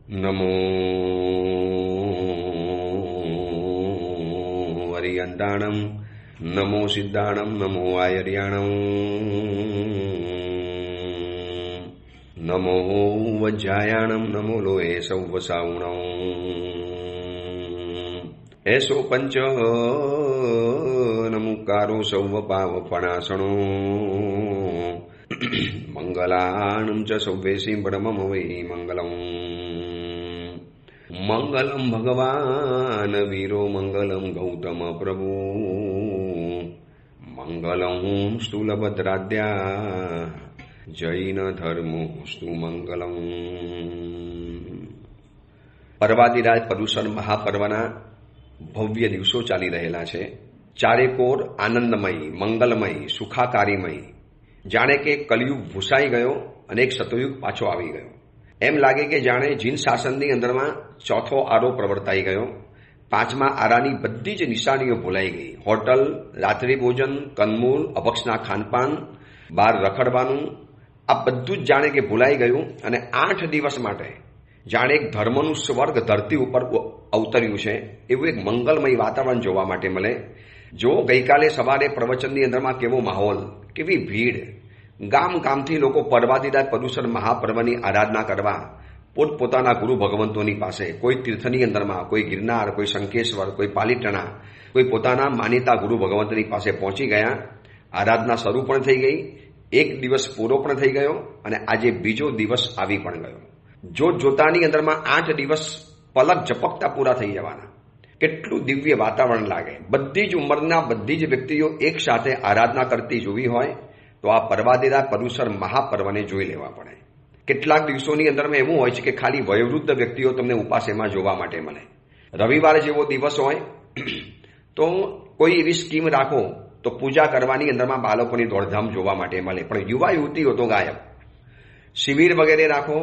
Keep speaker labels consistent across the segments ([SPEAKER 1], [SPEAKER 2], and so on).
[SPEAKER 1] નમો હરિયંતાણમ, નમો સિદ્ધાણમ, નમો આયર્યાણમ, નમો વજ્જાયાણમ, નમો લોહે સૌવસાવણમ, એસો પંચ નમુકારો સૌવ પાવપણાસણો મંગલાણમ ચ સૌવેસી બ્રહ્મમ વૈ મંગલમ. મંગલમ ભગવાન વીરો, મંગલમ ગૌતમ પ્રભુ, મંગલમ સ્થૂલભદ્રાદ્યા, જૈન ધર્મોસ્તુ મંગલમ. પર્વાદિરાજ પર્યુષણ મહાપર્વના ભવ્ય દિવસો ચાલી રહેલા છે. ચારેકોર આનંદમય, મંગલમય, સુખાકારીમય, જાણે કે કલયુગ ભૂસાઈ ગયો અને એક સતયુગ પાછો આવી ગયો. એમ લાગે કે જાણે જીન શાસનની અંદરમાં ચોથો આરો પ્રવર્તાઈ ગયો. પાંચમા આરાની બધી જ નિશાનીઓ ભૂલાઈ ગઈ. હોટલ, રાત્રિ ભોજન, કંદમૂળ, અભક્ષના ખાનપાન, બહાર રખડવાનું, આ બધું જ જાણે કે ભૂલાઈ ગયું અને 8 દિવસ માટે જાણે એક ધર્મનું સ્વર્ગ ધરતી ઉપર અવતર્યું છે એવું એક મંગલમય વાતાવરણ જોવા માટે મળે. જો ગઈકાલે સવારે પ્રવચનની અંદરમાં કેવો માહોલ, કેવી ભીડ, ગામ ગામથી લોકો પર્વાદિરાજ પર્યુષણ મહાપર્વની આરાધના કરવા પોતપોતાના ગુરુ ભગવંતોની પાસે, કોઈ તીર્થની અંદરમાં, કોઈ ગિરનાર, કોઈ શંકેશ્વર, કોઈ પાલીટણા, કોઈ પોતાના માનીતા ગુરુ ભગવંતની પાસે પહોંચી ગયા. આરાધના શરૂ પણ થઈ ગઈ, એક દિવસ પૂરો પણ થઈ ગયો અને આજે બીજો દિવસ આવી પણ ગયો. જોતાની અંદરમાં 8 દિવસ પલક ઝપકતા પૂરા થઈ જવાના. કેટલું દિવ્ય વાતાવરણ લાગે. બધી જ ઉંમરના બધી જ વ્યક્તિઓ એક સાથે આરાધના કરતી જોવી હોય તો આ પર્વાદિરાજ પર્યુષણ મહાપર્વને જોઈ લેવા પડે. કેટલાક દિવસોની અંદરમાં એવું હોય છે કે ખાલી વયોવૃદ્ધ વ્યક્તિઓ તમને ઉપાસેમાં જોવા માટે મળે. રવિવાર જેવો દિવસ હોય તો કોઈ એવી સ્કીમ રાખો તો પૂજા કરવાની અંદરમાં બાળકોની દોડધામ જોવા માટે મળે, પણ યુવા યુવતીઓ તો ગાયબ. શિબિર વગેરે રાખો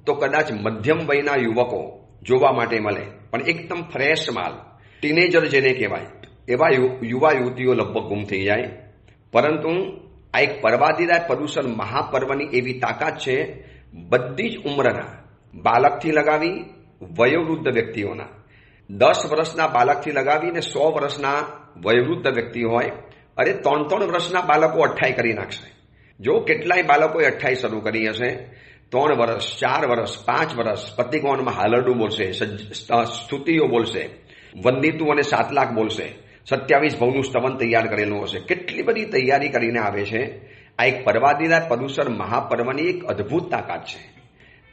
[SPEAKER 1] તો કદાચ મધ્યમ વયના યુવકો જોવા માટે મળે, પણ એકદમ ફ્રેશ માલ, ટીનેજર જેને કહેવાય એવા યુવા યુવતીઓ લગભગ ગુમ થઈ જાય. પરંતુ આ એક પર્વાદિરાજ પર્યુષણ મહાપર્વની એવી તાકાત છે, બધી જ ઉંમરના બાળકથી લગાવી વયોવૃદ્ધ વ્યક્તિઓના, 10 વર્ષના બાળકથી લગાવીને 100 વર્ષના વયોવૃદ્ધ વ્યક્તિ હોય, અરે 3 વર્ષના બાળકો 28 કરી નાખશે. જો કેટલાય બાળકોએ 28 શરૂ કરી હશે, 3 વર્ષ, 4 વર્ષ, 5 વર્ષ પતિકોણમાં હાલરડું બોલશે, સ્તુતિઓ બોલશે, વંદિતું અને 7 લાખ બોલશે, 27 ભવનું સ્તવન તૈયાર કરેલું હશે. કેટલી બધી તૈયારી કરીને આવે છે. આ એક પર્વાદિરાજ પર્યુષણ મહાપર્વની એક અદ્ભુત તાકાત છે.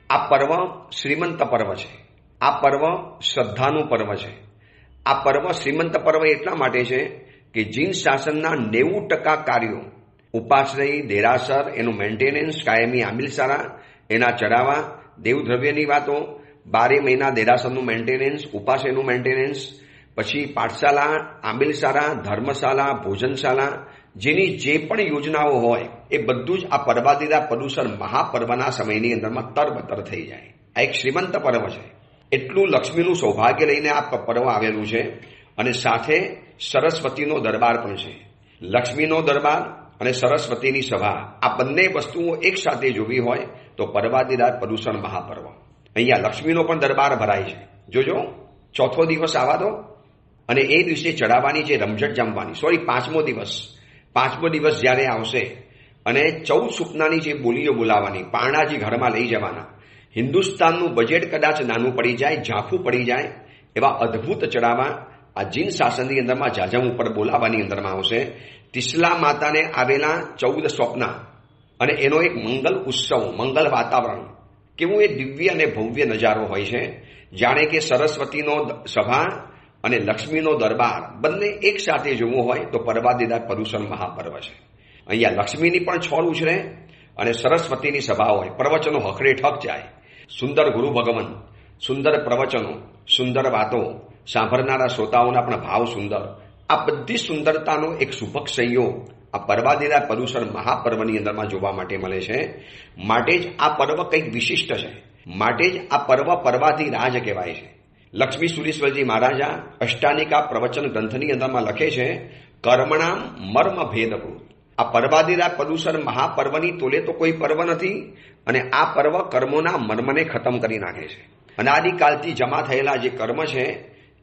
[SPEAKER 1] આ પર્વ શ્રીમંત પર્વ છે. આ પર્વ શ્રદ્ધાનું પર્વ છે. આ પર્વ શ્રીમંત પર્વ એટલા માટે છે કે જીન શાસનના 90% કાર્યો, ઉપાશ્રય, દેરાસર, એનું મેન્ટેનન્સ, કાયમી આમિલસારા, એના ચડાવા, દેવદ્રવ્યની વાતો, 12 મહિના દેરાસરનું મેન્ટેનન્સ, ઉપાશ્રયનું મેન્ટેનન્સ, પછી પાઠશાલા, આમિલશાળા, ધર્મશાળા, ભોજનશાળા, જેની જે પણ યોજનાઓ હોય એ બધું જ આ પર્વાદિરાજ પર્યુષણ મહાપર્વના સમયની અંદરમાં તરબતર થઈ જાય. આ એક શ્રીમંત પર્વ છે. એટલું લક્ષ્મીનું સૌભાગ્ય લઈને આ પર્વ આવેલું છે અને સાથે સરસ્વતીનો દરબાર પણ છે. લક્ષ્મીનો દરબાર અને સરસ્વતીની સભા, આ બંને વસ્તુઓ એક સાથે જોવી હોય તો પર્વાદિરાજ પર્યુષણ મહાપર્વ. અહીંયા લક્ષ્મીનો પણ દરબાર ભરાય છે. જોજો, ચોથો દિવસ આવા દો અને એ દિવસે ચડાવવાની છે રમઝટ જમવાની, 5મો દિવસ જ્યારે આવશે અને 14 સુપનાની જે બોલીઓ બોલાવવાની, પારણાજી ઘરમાં લઈ જવાના. હિન્દુસ્તાનનું બજેટ કદાચ નાનું પડી જાય, ઝાંખું પડી જાય એવા અદ્ભુત ચડાવવા આ જીન શાસનની અંદરમાં જાજમ ઉપર બોલાવવાની અંદરમાં આવશે. તિસલા માતાને આવેલા 14 સ્વપ્ના અને એનો એક મંગલ ઉત્સવ, મંગલ વાતાવરણ, કેવું એ દિવ્ય અને ભવ્ય નજારો હોય છે. જાણે કે સરસ્વતીનો સભા અને લક્ષ્મીનો દરબાર બંને એક સાથે જોવું હોય તો પર્વાદિરાજ પર્યુષણ મહાપર્વ છે. અહીંયા લક્ષ્મીની પણ છોડ ઉછરે અને સરસ્વતીની સભા હોય. પ્રવચનો હખડે ઠક જાય. સુંદર ગુરુ ભગવન, સુંદર પ્રવચનો, સુંદર વાતો, સાંભળનારા શ્રોતાઓના પણ ભાવ સુંદર. આ બધી સુંદરતાનો એક સુભગ સંયોગ આ પર્વાદિરાજ પર્યુષણ મહાપર્વની અંદરમાં જોવા માટે મળે છે. માટે જ આ પર્વ કંઈક વિશિષ્ટ છે. માટે જ આ પર્વ પર્વાધિરાજ કહેવાય છે. લક્ષ્મી સુરેશ્વરજી મહારાજા અષ્ટાનિકા પ્રવચન ગ્રંથની અંદરમાં લખે છે, કર્મણામ મર્મ ભેદકૃત. આ પર્વાદિરાજ પર્યુષણ મહાપર્વની તોલે તો કોઈ પર્વ નથી અને આ પર્વ કર્મોના મર્મને ખતમ કરી નાખે છે. અનાદિકાલથી જમા થયેલા જે કર્મ છે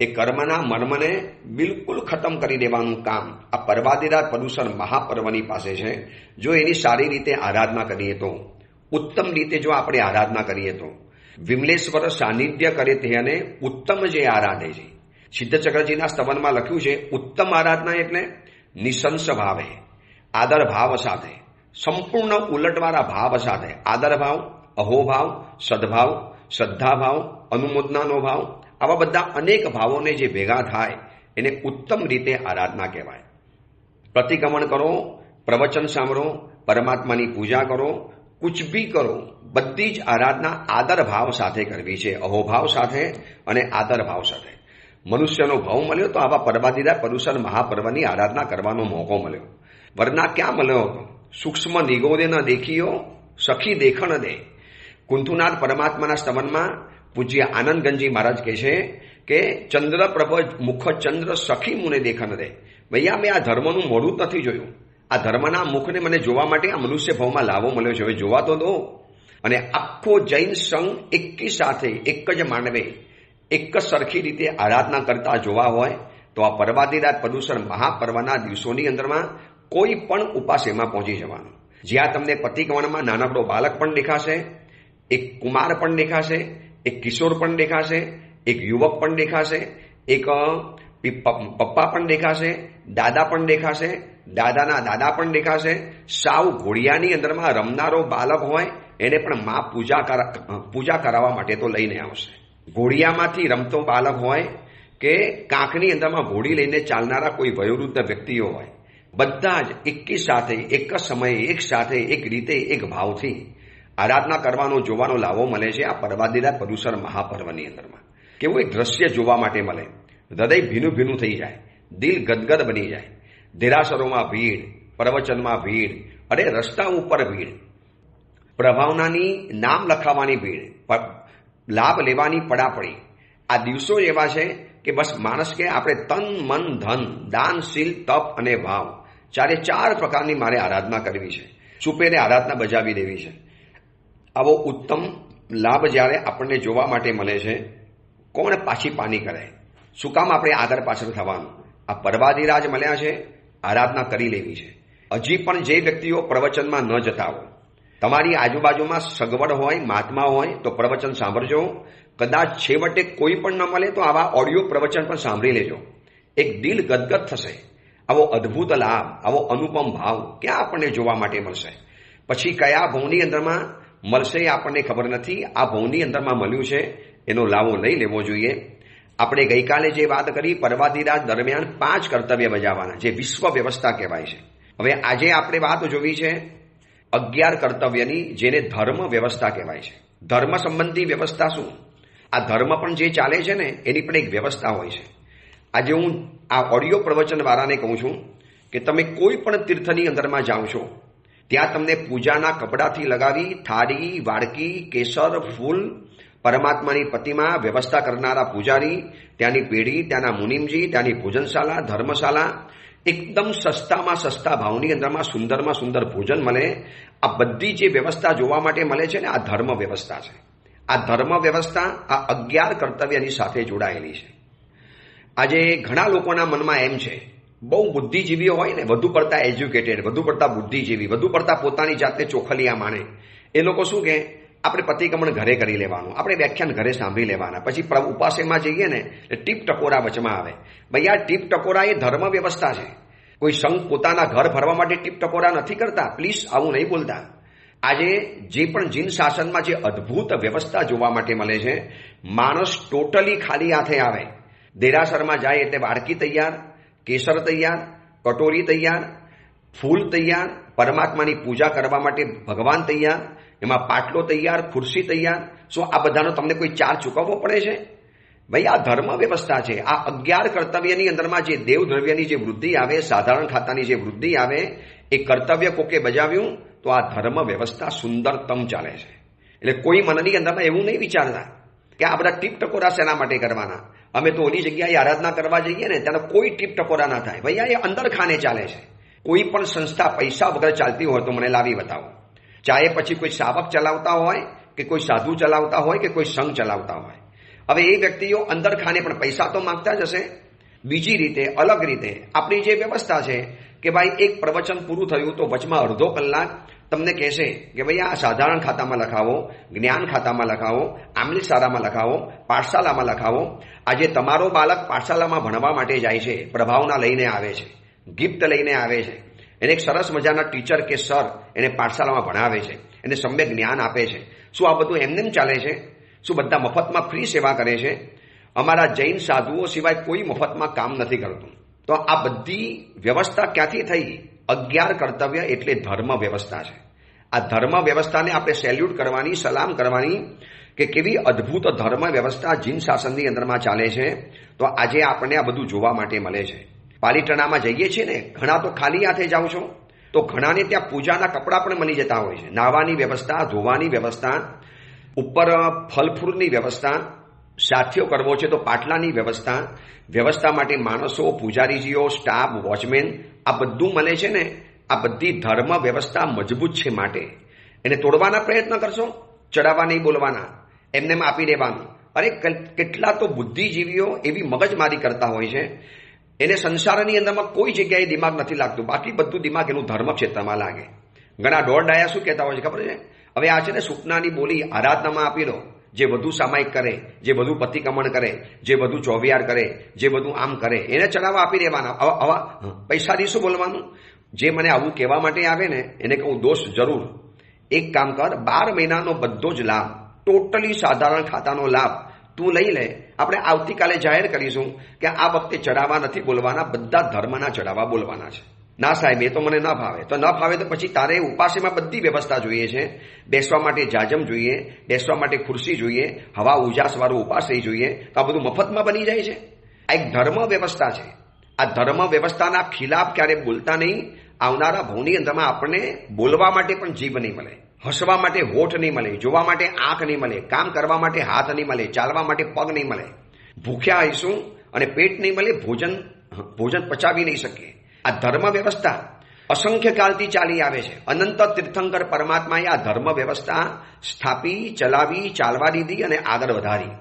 [SPEAKER 1] એ કર્મના મર્મને બિલકુલ ખતમ કરી દેવાનું કામ આ પર્વાદિરાજ પર્યુષણ મહાપર્વની પાસે છે. જો એની સારી રીતે આરાધના કરીએ તો, ઉત્તમ રીતે જો આપણે આરાધના કરીએ તો, વિમલેશ્વર સાનિધ્ય કરે તે અને ઉત્તમ જે આરાધે છે. સિદ્ધચક્રજીના સ્તવનમાં લખ્યું છે, ઉત્તમ આરાધના એટલે નિશંસ ભાવે, આદર ભાવ સાથે, સંપૂર્ણ ઉલટવાળા ભાવ સાથે, આદર ભાવ, અહોભાવ, સદભાવ, શ્રદ્ધાભાવ, અનુમોદનાનો ભાવ, આવા બધા અનેક ભાવોને જે ભેગા થાય એને ઉત્તમ રીતે આરાધના કહેવાય. પ્રતિક્રમણ કરો, પ્રવચન સાંભળો, પરમાત્માની પૂજા કરો, કુછ ભી કરો, બધી જ આરાધના આદર ભાવ સાથે કરવી છે, અહોભાવ સાથે અને આદર ભાવ સાથે. મનુષ્યનો ભાવ મળ્યો તો આવા પર્વાદિરાજ પર્યુષણ મહાપર્વની આરાધના કરવાનો મોકો મળ્યો. વરના ક્યાં મળ્યો હતો? સૂક્ષ્મ નિગોદે ન દેખીયો, સખી દેખણ દે. કુંથુનાથ પરમાત્માના સ્તવનમાં પૂજ્ય આનંદગંજી મહારાજ કહે છે કે ચંદ્રપ્રભ મુખ ચંદ્ર સખી મુને દેખન દે. ભૈયા મેં આ ધર્મનું મોડું જ નથી જોયું. આ ધર્મના મુખને મને જોવા માટે આ મનુષ્ય ભાવમાં લાવો મળ્યો છે, હવે જોવા તો દો. અને આખો જૈન સંઘ એકી સાથે એક જ માંડવે એક જ સરખી રીતે આરાધના કરતા જોવા હોય તો આ પર્વાદિરાજ પર્યુષણ મહાપર્વના દિવસોની અંદરમાં કોઈ પણ ઉપાસેમાં પહોંચી જવાનું. જ્યાં તમને પતિક્રમણમાં નાનકડો બાળક પણ દેખાશે, એક કુમાર પણ દેખાશે, એક કિશોર પણ દેખાશે, એક યુવક પણ દેખાશે, એક પપ્પા પણ દેખાશે, દાદા પણ દેખાશે, દાદાના દાદા પણ દેખાશે. સાવ ઘોડિયાની અંદરમાં રમનારો બાળક હોય એને પણ મા પૂજા કરાવવા માટે તો લઈને આવશે. ઘોડિયામાંથી રમતો બાળક હોય કે કાંખની અંદરમાં ઘોડી લઈને ચાલનારા કોઈ વયોવૃદ્ધ વ્યક્તિઓ હોય, બધા જ એકી સાથે એક જ સમયે એક સાથે એક રીતે એક ભાવથી આરાધના કરવાનો જોવાનો લાવો મળે છે આ પર્વાદિરાજ પર્યુષણ મહાપર્વની અંદરમાં. કેવું એક દ્રશ્ય જોવા માટે મળે, હૃદય ભીનું ભીનું થઈ જાય, દિલ ગદગદ બની જાય. દેરાસરોમાં ભીડ, પ્રવચનમાં ભીડ, અરે રસ્તા ઉપર ભીડ, પ્રભાવનાની નામ લખાવવાની ભીડ, લાભ લેવાની પડાપડી. આ દિવસો એવા છે કે બસ માણસ કે આપણે તન મન ધન દાન શીલ તપ અને ભાવ ચાર પ્રકારની મારે આરાધના કરવી છે, ચૂપેને આરાધના બજાવી દેવી છે. આવો ઉત્તમ લાભ જ્યારે આપણને જોવા માટે મળે છે, કોણ પાછી પાની કરે? શું કામ આપણે આગળ પાછળ થવાનું? આ પર્વાદિરાજ મળ્યા છે, આરાધના કરી લેવી છે. હજી પણ જે વ્યક્તિઓ પ્રવચનમાં ન જતા હોય, તમારી આજુબાજુમાં સગવડ હોય, મહાત્મા હોય તો પ્રવચન સાંભળજો. કદાચ છેવટે કોઈ પણ ન મળે તો આવા ઓડિયો પ્રવચન પણ સાંભળી લેજો. એક દિલ ગદગદ થશે. આવો અદ્ભુત લાભ, આવો અનુપમ ભાવ ક્યાં આપણને જોવા માટે મળશે? પછી કયા ભાવની અંદરમાં મળશે એ આપણને ખબર નથી. આ ભાવની અંદરમાં મળ્યું છે એનો લાવો લઈ લેવો જોઈએ. આપણે ગઈકાલે જે વાત કરી, પર્વાદિરાજ દરમિયાન 5 કર્તવ્ય બજાવવાના, જે વિશ્વ વ્યવસ્થા કહેવાય છે. હવે આજે આપણે વાત જોવી છે 11 કર્તવ્યની, જેને ધર્મ વ્યવસ્થા કહેવાય છે. ધર્મ સંબંધી વ્યવસ્થા શું? આ ધર્મ પણ જે ચાલે છે ને એની પણ એક વ્યવસ્થા હોય છે. આજે હું આ ઓડિયો પ્રવચન વાળાને કહું છું કે તમે કોઈ પણ તીર્થની અંદરમાં જાઓ છો, ત્યાં તમને પૂજાના કપડાથી લગાવી થાળી, વાડકી, કેસર, ફૂલ, પરમાત્માની પ્રતિમા, વ્યવસ્થા કરનારા પૂજારી, ત્યાંની પેઢી, ત્યાંના મુનિમજી, ત્યાંની ભોજનશાળા, ધર્મશાળા, એકદમ સસ્તામાં સસ્તા ભાવની અંદરમાં સુંદરમાં સુંદર ભોજન મળે. આ બધી જે વ્યવસ્થા જોવા માટે મળે છે ને, આ ધર્મ વ્યવસ્થા છે. આ ધર્મ વ્યવસ્થા આ 11 કર્તવ્યની સાથે જોડાયેલી છે. આજે ઘણા લોકોના મનમાં એમ છે, બહુ બુદ્ધિજીવીઓ હોય ને, વધુ પડતા એજ્યુકેટેડ, વધુ પડતા બુદ્ધિજીવી, વધુ પડતા પોતાની જાતને ચોખલિયા માણે, એ લોકો શું કે આપણે પ્રતિક્રમણ ઘરે કરી લેવાનું, આપણે વ્યાખ્યાન ઘરે સાંભળી લેવાના, પછી ઉપાસેમાં જઈએ ને ટીપ ટકોરા વચમાં આવે. ભાઈ આ ટીપ ટકોરા એ ધર્મ વ્યવસ્થા છે. કોઈ સંઘ પોતાના ઘર ભરવા માટે ટીપ ટકોરા નથી કરતા. પ્લીઝ આવું નહીં બોલતા. આજે જે પણ જીન શાસનમાં જે અદ્ભુત વ્યવસ્થા જોવા માટે મળે છે, માણસ ટોટલી ખાલી હાથે આવે, દેરાસરમાં જાય એટલે વાડકી તૈયાર, કેસર તૈયાર, કટોરી તૈયાર, ફૂલ તૈયાર, પરમાત્માની પૂજા કરવા માટે ભગવાન તૈયાર, એમાં પાટલો તૈયાર, ખુરશી તૈયાર. શું આ બધાનો તમને કોઈ ચાર્જ ચૂકવવો પડે છે? ભાઈ આ ધર્મ વ્યવસ્થા છે. આ 11 કર્તવ્યની અંદરમાં જે દેવ દ્રવ્યની જે વૃદ્ધિ આવે, સાધારણ ખાતાની જે વૃદ્ધિ આવે, એ કર્તવ્ય કોકે બજાવ્યું તો આ ધર્મ વ્યવસ્થા સુંદરતમ ચાલે છે. એટલે કોઈ મનની અંદરમાં એવું નહીં વિચારતા કે આ બધા ટીપ ટકોરા શેના માટે કરવાના, અમે તો ઓલી જગ્યાએ આરાધના કરવા જઈએ ને ત્યારે કોઈ ટીપ ટકોરા ના થાય. ભાઈ એ અંદર ખાને ચાલે છે. કોઈ પણ સંસ્થા પૈસા વગર ચાલતી હોય તો મને લાવી બતાવો. ચાહે પછી કોઈ શાવક ચલાવતા હોય કે કોઈ સાધુ ચલાવતા હોય કે કોઈ સંઘ ચલાવતા હોય, હવે એ વ્યક્તિઓ અંદર ખાને પણ પૈસા તો માંગતા જ હશે. બીજી રીતે અલગ રીતે આપણી જે વ્યવસ્થા છે કે ભાઈ એક પ્રવચન પૂરું થયું તો વચમાં અડધો કલાક તમને કહેશે કે ભાઈ આ સાધારણ ખાતામાં લખાવો, જ્ઞાન ખાતામાં લખાવો, આમલી શાળામાં લખાવો, પાઠશાલામાં લખાવો. આજે તમારો બાળક પાઠશાલામાં ભણવા માટે જાય છે, પ્રભાવના લઈને આવે છે, ગિફ્ટ લઈને આવે છે, એને એક સરસ મજાના ટીચર કે સર એને પાઠશાલામાં ભણાવે છે, એને સમ્યક જ્ઞાન આપે છે. શું આ બધું એમને ચાલે છે? શું બધા મફતમાં ફ્રી સેવા કરે છે? અમારા જૈન સાધુઓ સિવાય કોઈ મફતમાં કામ નથી કરતું. તો આ બધી વ્યવસ્થા ક્યાંથી થઈ? 11 કર્તવ્ય એટલે ધર્મ વ્યવસ્થા છે. આ ધર્મ વ્યવસ્થાને આપણે સેલ્યુટ કરવાની, સલામ કરવાની કે કેવી અદ્ભુત ધર્મ વ્યવસ્થા જીન શાસનની અંદરમાં ચાલે છે. તો આજે આપણને આ બધું જોવા માટે મળે છે. પાલીતાણામાં જઈએ છીએ ને, ઘણા તો ખાલી હાથે જાઓ છો, તો ઘણાને ત્યાં પૂજાના કપડાં પણ મળી જતા હોય છે. નાહવાની વ્યવસ્થા, ધોવાની વ્યવસ્થા, ઉપર ફલ ફ્રૂટની વ્યવસ્થા, સાથીઓ કરવો છે તો પાટલાની વ્યવસ્થા, વ્યવસ્થા માટે માણસો, પૂજારીજીઓ, સ્ટાફ, વોચમેન, આ બધું મળે છે ને. આ બધી ધર્મ વ્યવસ્થા મજબૂત છે. માટે એને તોડવાના પ્રયત્ન કરશો, ચડાવવા નહીં બોલવાના, એમને આપી દેવાનું. અરે કેટલા તો બુદ્ધિજીવીઓ એવી મગજમારી કરતા હોય છે, એને સંસારની અંદરમાં કોઈ જગ્યાએ દિમાગ નથી લાગતું, બાકી બધું દિમાગ એનું ધર્મ ક્ષેત્રમાં લાગે. ઘણા દોઢ ડાયા શું કહેતા હોય છે ખબર છે? હવે આ છે ને સૂપનાની બોલી આરાધનામાં આપી દો. જે વધુ સામાયિક કરે, જે વધુ પતિકમણ કરે, જે વધુ ચોવિયાર કરે, જે બધું આમ કરે, એને ચડાવવા આપી દેવાના. આવા પૈસાથી શું બોલવાનું? જે મને આવું કહેવા માટે આવે ને એને કહું દોષ જરૂર. એક કામ કર, 12 મહિનાનો બધો જ લાભ, ટોટલી સાધારણ ખાતાનો લાભ તું લઈ લે. આપણે આવતીકાલે જાહેર કરીશું કે આ વખતે ચડાવવા નથી બોલવાના, બધા ધર્મના ચડાવવા બોલવાના છે. ના સાહેબ એ તો મને ન ભાવે. તો ન ભાવે તો પછી તારે ઉપાસેમાં બધી વ્યવસ્થા જોઈએ છે. બેસવા માટે જાજમ જોઈએ, બેસવા માટે ખુરશી જોઈએ, હવા ઉજાસવાળું ઉપાશ્રય જોઈએ. તો આ બધું મફતમાં બની જાય છે. આ એક ધર્મ વ્યવસ્થા છે. આ ધર્મ વ્યવસ્થાના ખિલાફ ક્યારે બોલતા નહીં. આવનારા ભવની અંદરમાં આપણને બોલવા માટે પણ જીભ નહીં મળે, હસવા માટે હોઠ નહીં મળે, જોવા માટે આંખ નહીં મળે, કામ કરવા માટે હાથ નહીં મળે, ચાલવા માટે પગ નહીં મળે. ભૂખ્યા આવીશું અને પેટ નહીં મળે, ભોજન પચાવી નહીં શકીએ. આ ધર્મ વ્યવસ્થા અસંખ્ય કાળથી ચાલી આવે છે. અનંત તીર્થંકર પરમાત્માએ આ ધર્મ વ્યવસ્થા સ્થાપી, ચલાવી, ચાલવા દીધી અને આગળ વધારી.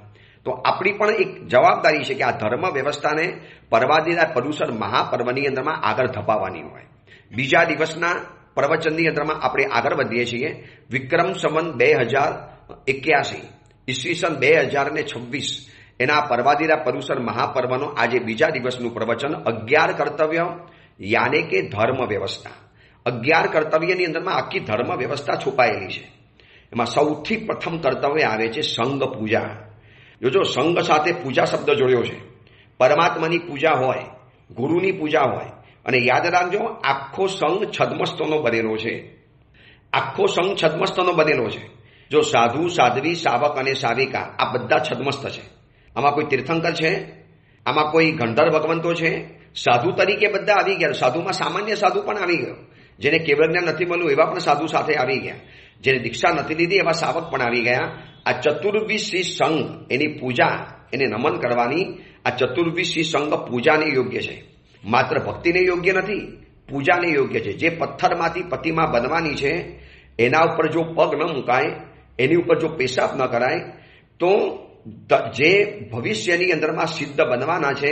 [SPEAKER 1] તો આપણી પણ એક જવાબદારી છે કે આ ધર્મ વ્યવસ્થાને પરવાદિતા પર્યુષણ મહાપર્વની અંદરમાં આગળ ધપાવવાની હોય. બીજા દિવસના પ્રવચનની અંદરમાં આપણે આગળ વધીએ છીએ. વિક્રમ સંવત 2081 ઈસવીસન 2026 એના પરવાદિતા પર્યુષણ મહાપર્વનો આજે બીજા દિવસનું પ્રવચન 11 કર્તવ્ય યાને કે ધર્મ વ્યવસ્થા. 11 કર્તવ્યની અંદરમાં આખી ધર્મ વ્યવસ્થા છુપાયેલી છે. એમાં સૌથી પ્રથમ કર્તવ્ય આવે છે સંઘ પૂજા. જો સંઘ સાથે પૂજા શબ્દ જોડ્યો છે. પરમાત્માની પૂજા હોય, ગુરુની પૂજા હોય. અને યાદ રાખજો, આખો સંઘ છદ્મસ્તોનો બનેલો છે. આખો સંઘ છદ્મસ્તનો બનેલો છે. જો સાધુ, સાધ્વી, સાવક અને સાવિકા આ બધા છદ્મસ્ત છે. આમાં કોઈ તીર્થંકર છે? આમાં કોઈ ગંધર્વ ભગવંતો છે? સાધુ તરીકે બધા આવી ગયા. સાધુમાં સામાન્ય સાધુ પણ આવી ગયો. જેને કેવળ જ્ઞાન નથી મળ્યું એવા પણ સાધુ સાથે આવી ગયા. જેને દીક્ષા નથી લીધી એવા સાવક પણ આવી ગયા. આ ચતુર્વિશી સંઘ એની પૂજા, એને નમન કરવાની. આ ચતુર્વિશી સંઘ પૂજાને યોગ્ય છે. માત્ર ભક્તિને યોગ્ય નથી, પૂજાને યોગ્ય છે. જે પથ્થરમાંથી પ્રતિમા બનવાની છે એના ઉપર જો પગ ન મુકાય, એની ઉપર જો પેશાબ ન કરાય, તો જે ભવિષ્યની અંદરમાં સિદ્ધ બનવાના છે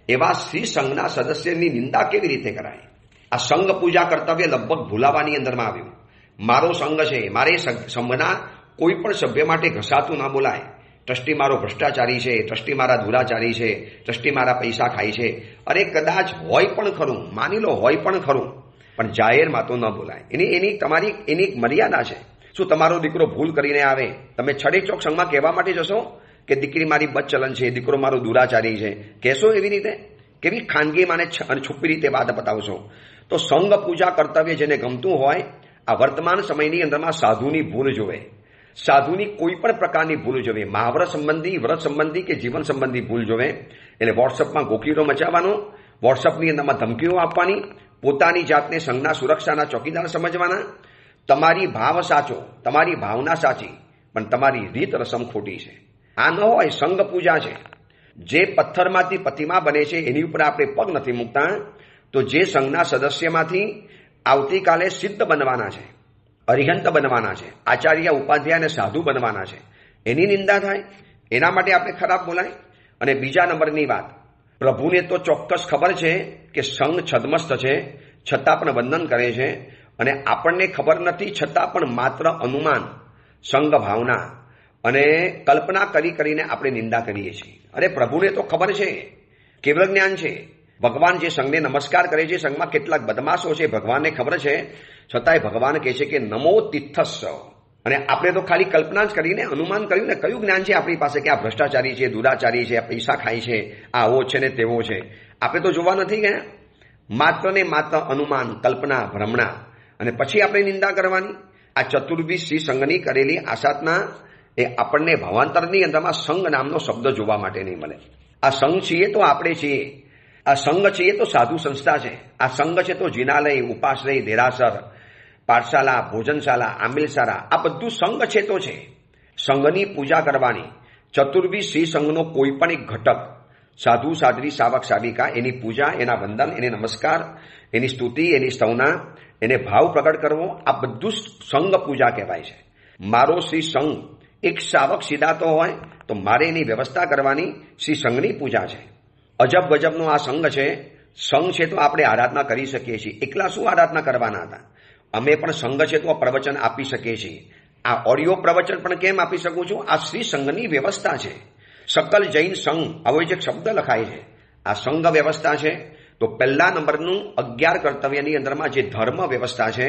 [SPEAKER 1] એવા શ્રી સંઘના સદસ્યની નિંદા કેવી રીતે કરાય? આ સંઘ પૂજા કર્તવ્ય લગભગ ભૂલાવાની અંદરમાં આવ્યું. મારો સંઘ છે, મારે સંઘના કોઈ પણ સભ્ય માટે ઘસાતું ના બોલાય. ટ્રસ્ટી મારો ભ્રષ્ટાચારી છે, ટ્રસ્ટી મારા દુરાચારી છે, ટ્રસ્ટી મારા પૈસા ખાય છે. અરે કદાચ હોય પણ ખરું, માની લો હોય પણ ખરું, પણ જાહેરમાં તો ન બોલાય. એની તમારી એક મર્યાદા છે. શું તમારો દીકરો ભૂલ કરીને આવે, તમે છડેચોક સંઘમાં કહેવા માટે જશો કે દીકરી મારી બદચલન છે, દીકરો મારો દુરાચારી છે? કહેશો એવી રીતે? કેવી ખાનગીમાં અને છુપી રીતે વાત બતાવશો? તો સંઘ પૂજા કર્તવ્ય જેને ગમતું હોય, આ વર્તમાન સમયની અંદરમાં સાધુની ભૂલ જોવે, સાધુની કોઈ પણ પ્રકારની ભૂલ જોવે, મહાવ્રત સંબંધી, વ્રત સંબંધી કે જીવન સંબંધી ભૂલ જોવે, એટલે વોટ્સઅપમાં ગોકીરો મચાવવાનો, વોટ્સઅપની અંદરમાં ધમકીઓ આપવાની, પોતાની જાતને સંઘના સુરક્ષાના ચોકીદાર સમજવાના. તમારી ભાવ સાચો, તમારી ભાવના સાચી, પણ તમારી રીત રસમ ખોટી છે. આ ન હોય. સંઘ પૂજા છે. જે પથ્થરમાંથી પ્રતિમા બને છે એની ઉપર આપણે પગ નથી મૂકતા. તો જે સંઘના સદસ્યમાંથી આવતીકાલે સિદ્ધ બનવાના છે, અરિહંત બનવાના છે, આચાર્ય, ઉપાધ્યાય અને સાધુ બનવાના છે, એની નિંદા થાય. એના માટે આપણે ખરાબ બોલાય. અને બીજા નંબરની વાત, પ્રભુને તો ચોક્કસ ખબર છે કે સંઘ છદ્મસ્ત છે, છતાં પણ વંદન કરે છે. અને આપણને ખબર નથી છતાં પણ માત્ર અનુમાન, સંઘ ભાવના અને કલ્પના કરીને આપણે નિંદા કરીએ છીએ. અરે પ્રભુને તો ખબર છે, કેવળ જ્ઞાન છે. ભગવાન જે સંઘને નમસ્કાર કરે છે, સંઘમાં કેટલાક બદમાશો છે, ભગવાનને ખબર છે, છતાંય ભગવાન કહે છે કે નમો તિથસ્સ. અને આપણે તો ખાલી કલ્પના જ કરીને અનુમાન કર્યું ને, કયું જ્ઞાન છે આપણી પાસે કે આ ભ્રષ્ટાચારી છે, દુરાચારી છે, પૈસા ખાય છે, આ આવો છે ને તેવો છે. આપણે તો જોવા નથી ગયા. માત્ર ને માત્ર અનુમાન, કલ્પના, ભ્રમણા, અને પછી આપણે નિંદા કરવાની. આ ચતુર્ભી શ્રી સંઘની કરેલી આસાધના એ આપણને ભાવાંતરની અંદરમાં સંઘ નામનો શબ્દ જોવા માટે નહીં મળે. આ સંઘ છીએ તો આપણે છીએ. આ સંઘ છીએ તો સાધુ સંસ્થા છે. આ સંઘ છે તો જિનાલય, ઉપાશ્રય, દેરાસર, પાઠશાલા, ભોજનશાલા, આંબિલશાળા, આ બધું સંઘ છે તો છે. સંઘની પૂજા કરવાની. ચતુર્ભી શ્રી સંઘનો કોઈ પણ એક ઘટક, સાધુ સાધ્વી, સાવક સાવિકા, એની પૂજા, એના વંદન, એને નમસ્કાર, એની સ્તુતિ, એની સ્તવના, એને ભાવ પ્રગટ કરવો, આ બધું સંઘ પૂજા કહેવાય છે. મારો શ્રી સંઘ એક સાવક સીધાતો હોય તો મારે એની વ્યવસ્થા કરવાની, શ્રી સંઘની પૂજા છે. અજબ ગજબનો આ સંઘ છે. સંઘ છે તો આપણે આરાધના કરી શકીએ છીએ. એકલા શું આરાધના કરવાના હતા? અમે પણ સંઘ છે તો પ્રવચન આપી શકીએ છીએ. આ ઓડિયો પ્રવચન પણ કેમ આપી શકું છું? આ શ્રી સંઘની વ્યવસ્થા છે. સકલ જૈન સંઘ, આવો જે શબ્દ લખાય છે, આ સંઘ વ્યવસ્થા છે. તો પહેલા નંબરનું 11 કર્તવ્યની અંદરમાં જે ધર્મ વ્યવસ્થા છે,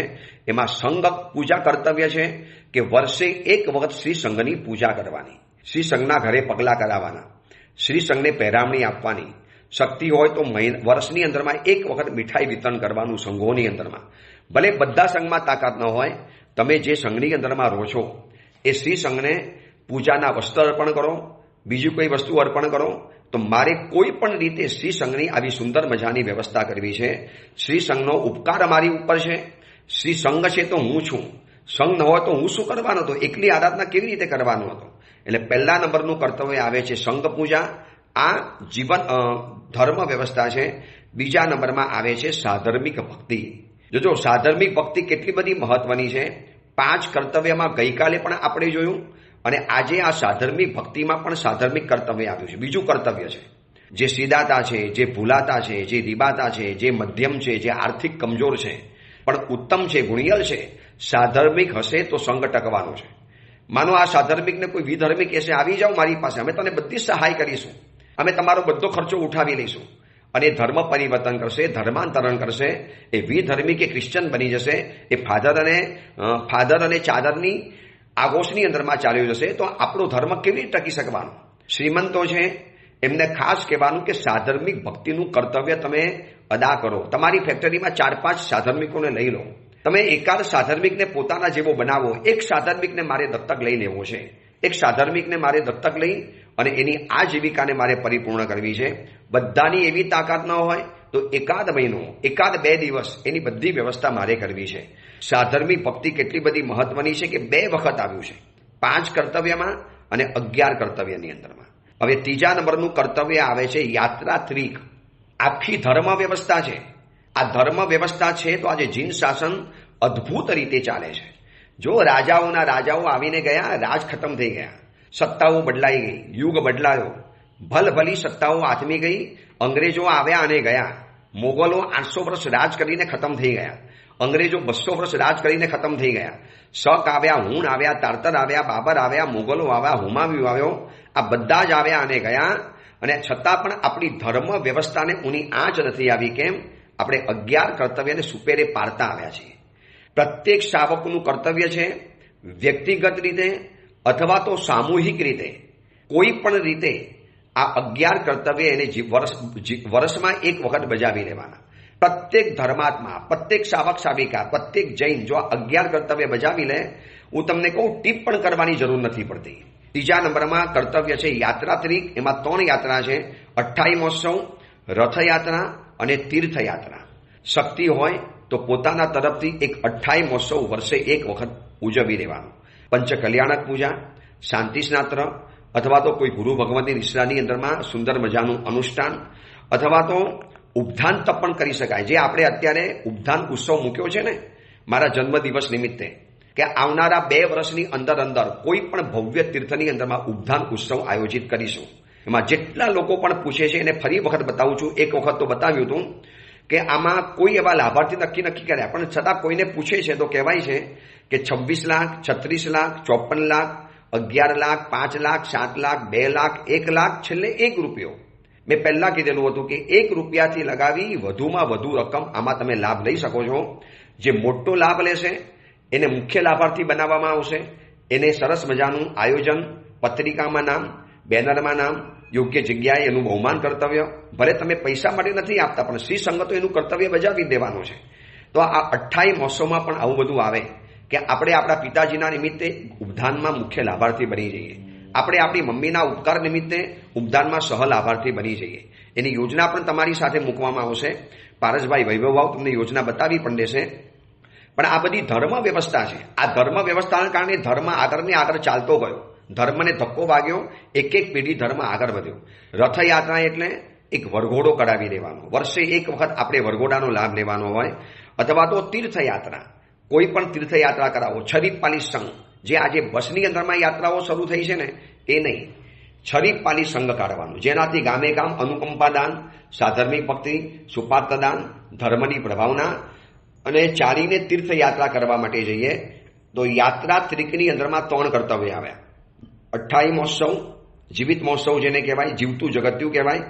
[SPEAKER 1] એમાં સંઘ પૂજા કર્તવ્ય છે કે વર્ષે એક વખત શ્રી સંઘની પૂજા કરવાની, શ્રી સંઘના ઘરે પગલાં કરાવવાના, શ્રી સંઘને પહેરામણી આપવાની. શક્તિ હોય તો વર્ષની અંદરમાં એક વખત મીઠાઈ વિતરણ કરવાનું સંઘોની અંદરમાં. ભલે બધા સંઘમાં તાકાત ન હોય, તમે જે સંઘની અંદરમાં રહો છો એ શ્રી સંઘને પૂજાના વસ્ત્ર અર્પણ કરો, બીજું કોઈ વસ્તુ અર્પણ કરો. તો મારે કોઈ પણ રીતે શ્રી સંઘની આવી સુંદર મજાની વ્યવસ્થા કરવી છે. શ્રી સંઘનો ઉપકાર અમારી ઉપર છે. શ્રી સંઘ છે તો હું છું. સંઘ ન હોય તો હું શું કરવાનો હતો? એકલી આરાધના કેવી રીતે કરવાનો હતો? એટલે પહેલા નંબરનું કર્તવ્ય આવે છે સંઘ પૂજા. આ જીવન ધર્મ વ્યવસ્થા છે. બીજા નંબરમાં આવે છે સાધર્મિક ભક્તિ. જો સાધર્મિક ભક્તિ કેટલી બધી મહત્વની છે. 5 કર્તવ્યમાં ગઈકાલે પણ આપણે જોયું, અને આજે આ સાધર્મિક ભક્તિમાં પણ સાધર્મિક કર્તવ્ય આવ્યું છે. બીજું કર્તવ્ય છે જે સીધાતા છે, જે ભૂલાતા છે, જે રીબાતા છે, જે મધ્યમ છે, જે આર્થિક કમજોર છે પણ ઉત્તમ છે, ગુણિયલ છે. સાધર્મિક હશે તો સંઘ ટકવાનો છે. માનો આ સાધર્મિકને કોઈ વિધર્મિક કહેશે આવી જાઓ મારી પાસે, અમે તને બધી સહાય કરીશું, અમે તમારો બધો ખર્ચો ઉઠાવી લઈશું, અને ધર્મ પરિવર્તન કરશે, ધર્માંતરણ કરશે. એ વિધર્મી કે ક્રિશ્ચન બની જશે. એ ફાધર અને ચાદરની આગોશની અંદરમાં ચાલ્યો જશે. તો આપણો ધર્મ કેવી રીતે ટકી શકવાનો? શ્રીમંતો છે એમને ખાસ કહેવાનું કે સાધર્મિક ભક્તિનું કર્તવ્ય તમે અદા કરો. તમારી ફેક્ટરીમાં 4-5 સાધર્મિકોને લઈ લો. તમે એકાદ સાધર્મિકને પોતાના જેવો બનાવો. એક સાધર્મિકને મારે દત્તક લઈ લેવો છે. એક સાધર્મિકને મારે દત્તક લઈ અને એની આજીવિકાને મારે પરિપૂર્ણ કરવી છે. બધાની એવી તાકાત ન હોય તો એકાદ મહિનો, એકાદ 2 દિવસ એની બધી વ્યવસ્થા મારે કરવી છે. સાધર્મિક ભક્તિ કેટલી બધી મહત્વની છે કે 2 વખત આવ્યું છે, 5 કર્તવ્યમાં અને 11 કર્તવ્યની અંદરમાં. હવે ત્રીજા નંબરનું કર્તવ્ય આવે છે યાત્રાત્રિક. આખી ધર્મ વ્યવસ્થા છે. આ ધર્મ વ્યવસ્થા છે તો આજે જીન શાસન અદ્ભુત રીતે ચાલે છે. જો રાજાઓના રાજાઓ આવીને ગયા, રાજ ખતમ થઈ ગયા, સત્તાઓ બદલાઈ ગઈ, યુગ બદલાયો, ભલભલી સત્તાઓ આથમી ગઈ. અંગ્રેજો આવ્યા અને ગયા. મોગલો 800 વર્ષ રાજ કરીને ખતમ થઈ ગયા. અંગ્રેજો 200 વર્ષ રાજ કરીને ખતમ થઈ ગયા. શક આવ્યા, હુણ આવ્યા, તારતર આવ્યા, બાબર આવ્યા, મોગલો આવ્યા, હુમાયું આવ્યો. આ બધા જ આવ્યા અને ગયા. અને છતાં પણ આપણી ધર્મ વ્યવસ્થાને ઊની આંચ નથી આવી. કેમ? આપણે 11 કર્તવ્યને સુપેરે પાડતા આવ્યા છીએ. પ્રત્યેક શાવકનું કર્તવ્ય છે વ્યક્તિગત રીતે અથવા તો સામૂહિક રીતે, કોઈ પણ રીતે આ 11 કર્તવ્ય એને વર્ષમાં એક વખત બજાવી લેવાના. પ્રત્યેક ધર્માત્મા, પ્રત્યેક શાવક શાવિકા, પ્રત્યેક જૈન જો આ 11 કર્તવ્ય બજાવી લે, હું તમને કહું ટીપ પણ કરવાની જરૂર નથી પડતી. ત્રીજા નંબરમાં કર્તવ્ય છે યાત્રાત્રિક. એમાં 3 યાત્રા છે: અઠ્ઠાઈ મહોત્સવ, રથયાત્રા અને તીર્થયાત્રા. શક્તિ હોય તો પોતાના તરફથી એક અઠ્ઠાઈ મહોત્સવ વર્ષે એક વખત ઉજવી લેવાનો. પંચકલ્યાણક પૂજા, શાંતિ સ્નાત્ર, અથવા તો કોઈ ગુરુ ભગવતની નિશ્રાની અંદરમાં સુંદર મજાનું અનુષ્ઠાન, અથવા તો ઉપધાન તપ પણ કરી શકાય. જે આપણે અત્યારે ઉપધાન ઉત્સવ મૂક્યો છે ને મારા જન્મદિવસ નિમિત્તે, કે આવનારા 2 વર્ષની અંદર કોઈ પણ ભવ્ય તીર્થની અંદરમાં ઉપધાન ઉત્સવ આયોજિત કરીશું. એમાં જેટલા લોકો પણ પૂછે છે એને ફરી વખત બતાવું છું. એક વખત તો બતાવ્યું હતું કે આમાં કોઈ એવા લાભાર્થી નક્કી કર્યા, પણ છતાં કોઈને પૂછે છે તો કહેવાય છે કે 26 લાખ, 36 લાખ, 54 લાખ, 11 લાખ, 5 લાખ, 7 લાખ, 2 લાખ, 1 લાખ, છેલ્લે 1 રૂપિયો. મેં પહેલા કીધેલું હતું કે 1 રૂપિયાથી લગાવી વધુમાં વધુ રકમ આમાં તમે લાભ લઈ શકો છો. જે મોટો લાભ લેશે એને મુખ્ય લાભાર્થી બનાવવામાં આવશે. એને સરસ મજાનું આયોજન, પત્રિકામાં નામ, બેનરમાં નામ, યોગ્ય જગ્યાએ એનું બહુમાન કર્તવ્ય. ભલે તમે પૈસા માટે નથી આપતા, પણ શ્રી સંગતો એનું કર્તવ્ય બજાવી દેવાનું છે. તો આ 28 મહોત્સવમાં પણ આવું બધું આવે કે આપણે આપણા પિતાજીના નિમિત્તે ઉપધાનમાં મુખ્ય લાભાર્થી બની જઈએ. આપણે આપણી મમ્મીના ઉપકાર નિમિત્તે ઉપધાનમાં સહ લાભાર્થી બની જઈએ. એની યોજના પણ તમારી સાથે મૂકવામાં આવશે. પારસભાઈ વૈભવભાવ તમને યોજના બતાવી પણ દેશે. પણ આ બધી ધર્મ વ્યવસ્થા છે. આ ધર્મ વ્યવસ્થાના કારણે ધર્મ આગળ ચાલતો ગયો. ધર્મને ધક્કો વાગ્યો, એક પેઢી ધર્મ આગળ વધ્યો. રથયાત્રા એટલે એક વરઘોડો કરાવી દેવાનો. વર્ષે એક વખત આપણે વરઘોડાનો લાભ લેવાનો હોય. અથવા તો તીર્થયાત્રા, કોઈ પણ તીર્થયાત્રા કરાવો. છરીપાલી સંઘ, જે આજે બસની અંદરમાં યાત્રાઓ શરૂ થઈ છે ને એ નહીં, છરીપાલી સંઘ કાઢવાનું, જેનાથી ગામે ગામ અનુકંપા દાન, સાધર્મિક ભક્તિ, સુપાત્ર દાન, ધર્મની પ્રભાવના અને ચાલીને તીર્થયાત્રા કરવા માટે જઈએ. તો યાત્રા ત્રિકની અંદરમાં 3 કર્તવ્ય આવ્યા. 28 મહોત્સવ, જીવિત મહોત્સવ જેને કહેવાય, જીવતું જગત્યું કહેવાય,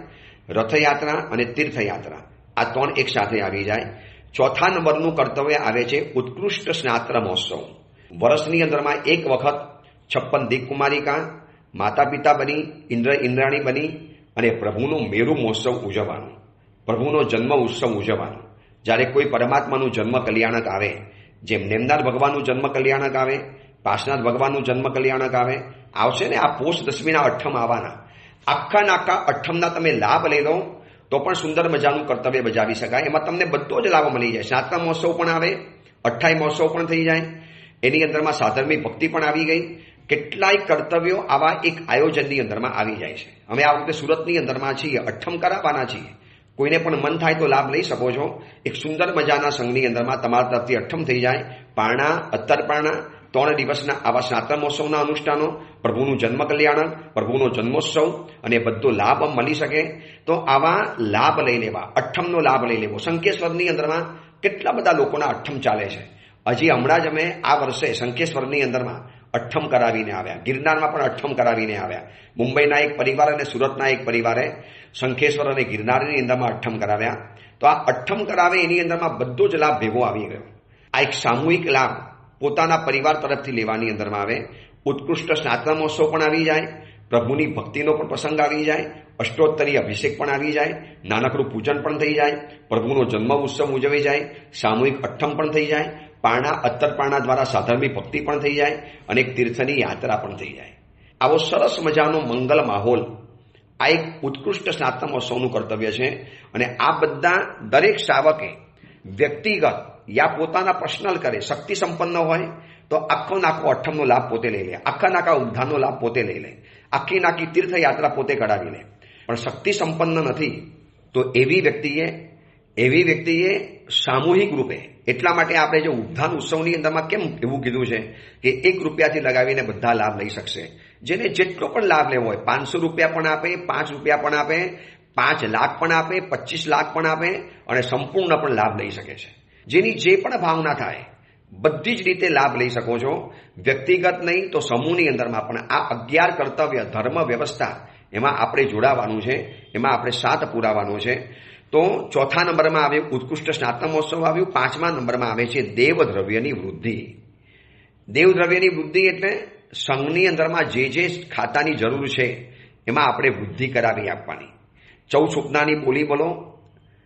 [SPEAKER 1] રથયાત્રા અને તીર્થયાત્રા. આ 3 એક સાથે આવી જાય. 4થા નંબરનું કર્તવ્ય આવે છે ઉત્કૃષ્ટ સ્નાત્ર મહોત્સવ. વર્ષની અંદરમાં એક વખત 56 દીપકુમારિકા, માતા પિતા બની, ઇન્દ્રાણી બની અને પ્રભુનો મેરુ મહોત્સવ ઉજવવાનો, પ્રભુનો જન્મ ઉત્સવ ઉજવવાનો. જ્યારે કોઈ પરમાત્માનું જન્મ કલ્યાણક આવે, જેમ નેમનાથ ભગવાનનું જન્મ કલ્યાણક આવે, પાર્શ્વનાથ ભગવાનનું જન્મ કલ્યાણક આવે, આવશે ને આ પોષ દશમીના અઠ્ઠમ આવવાના. આખા અઠ્ઠમના તમે લાભ લઈ લો તો પણ સુંદર મજાનું કર્તવ્ય બજાવી શકાય. એમાં તમને બધો જ લાભ મળી જાય. સ્નાતક મહોત્સવ પણ આવે, 28 મહોત્સવ પણ થઈ જાય. એની અંદરમાં સાધર્મિક ભક્તિ પણ આવી ગઈ. કેટલાય કર્તવ્યો આવા એક આયોજનની અંદરમાં આવી જાય છે. અમે આ વખતે સુરતની અંદરમાં છીએ, અઠ્ઠમ કરાવવાના છીએ. કોઈને પણ મન થાય તો લાભ લઈ શકો છો. એક સુંદર મજાના સંઘની અંદરમાં તમારા તરફથી અઠ્ઠમ થઈ જાય. પારણા, અત્તરપારણા, 3 દિવસના આવા સ્નાતક મહોત્સવના અનુષ્ઠાનો, પ્રભુનું જન્મ કલ્યાણ, પ્રભુનો જન્મોત્સવ અને બધો લાભ મળી શકે. તો આવા લાભ લઈ લેવા, અઠ્ઠમનો લાભ લઈ લેવો. શંખેશ્વરની અંદરમાં કેટલા બધા લોકોના અઠ્ઠમ ચાલે છે. હજી હમણાં જ અમે આ વર્ષે શંખેશ્વરની અંદરમાં અઠ્ઠમ કરાવીને આવ્યા. ગિરનારમાં પણ અઠ્ઠમ કરાવીને આવ્યા. મુંબઈના એક પરિવાર અને સુરતના એક પરિવારે શંખેશ્વર અને ગિરનારની અંદરમાં અઠ્ઠમ કરાવ્યા. તો આ અઠ્ઠમ કરાવે એની અંદરમાં બધો જ લાભ ભેગો આવી ગયો. આ એક સામૂહિક લાભ પોતાના પરિવાર તરફથી લેવાની અંદરમાં આવે. ઉત્કૃષ્ટ સ્નાતક મહોત્સવ પણ આવી જાય. પ્રભુની ભક્તિનો પણ પ્રસંગ આવી જાય. અષ્ટોત્તરી અભિષેક પણ આવી જાય. નાનકડું પૂજન પણ થઈ જાય. પ્રભુનો જન્મ ઉત્સવ ઉજવાઈ જાય. સામૂહિક અઠ્ઠમ પણ થઈ જાય. પારણા, અત્તરપારણા દ્વારા સાધર્મિક ભક્તિ પણ થઈ જાય અને એક તીર્થની યાત્રા પણ થઈ જાય. આવો સરસ મજાનો મંગલ માહોલ આ એક ઉત્કૃષ્ટ સ્નાતક મહોત્સવનું કર્તવ્ય છે. અને આ બધા દરેક શ્રાવકે વ્યક્તિગત યા પોતાના પર્સનલ કરે, શક્તિ સંપન્ન હોય તો આખો નાખો અઠ્ઠમનો લાભ પોતે લઈ લે, આખા નાખા ઉદ્ધાનનો લાભ પોતે લઈ લે, આખી નાખી તીર્થયાત્રા પોતે કરાવી લે. પણ શક્તિ સંપન્ન નથી તો એવી વ્યક્તિએ સામૂહિક રૂપે, એટલા માટે આપણે જે ઉદ્ધાન ઉત્સવની અંદરમાં કેમ એવું કીધું છે કે 1 રૂપિયાથી લગાવીને બધા લાભ લઈ શકશે. જેને જેટલો પણ લાભ લેવો હોય, 500 રૂપિયા પણ આપે, 5 રૂપિયા પણ આપે, 5 લાખ પણ આપે, 25 લાખ પણ આપે અને સંપૂર્ણ પણ લાભ લઈ શકે છે. જેની જે પણ ભાવના થાય બધી જ રીતે લાભ લઈ શકો છો. વ્યક્તિગત નહીં તો સમૂહની અંદરમાં પણ આ 11 કર્તવ્ય ધર્મ વ્યવસ્થા એમાં આપણે જોડાવાનું છે, એમાં આપણે સાથ પુરાવાનો છે. તો 4થા નંબરમાં આવ્યું ઉત્કૃષ્ટ સ્નાતક મહોત્સવ આવ્યું. 5મા નંબરમાં આવે છે દેવદ્રવ્યની વૃદ્ધિ. દેવદ્રવ્યની વૃદ્ધિ એટલે સંઘની અંદરમાં જે ખાતાની જરૂર છે એમાં આપણે વૃદ્ધિ કરાવી આપવાની. 14 સુપનાની બોલી બોલો,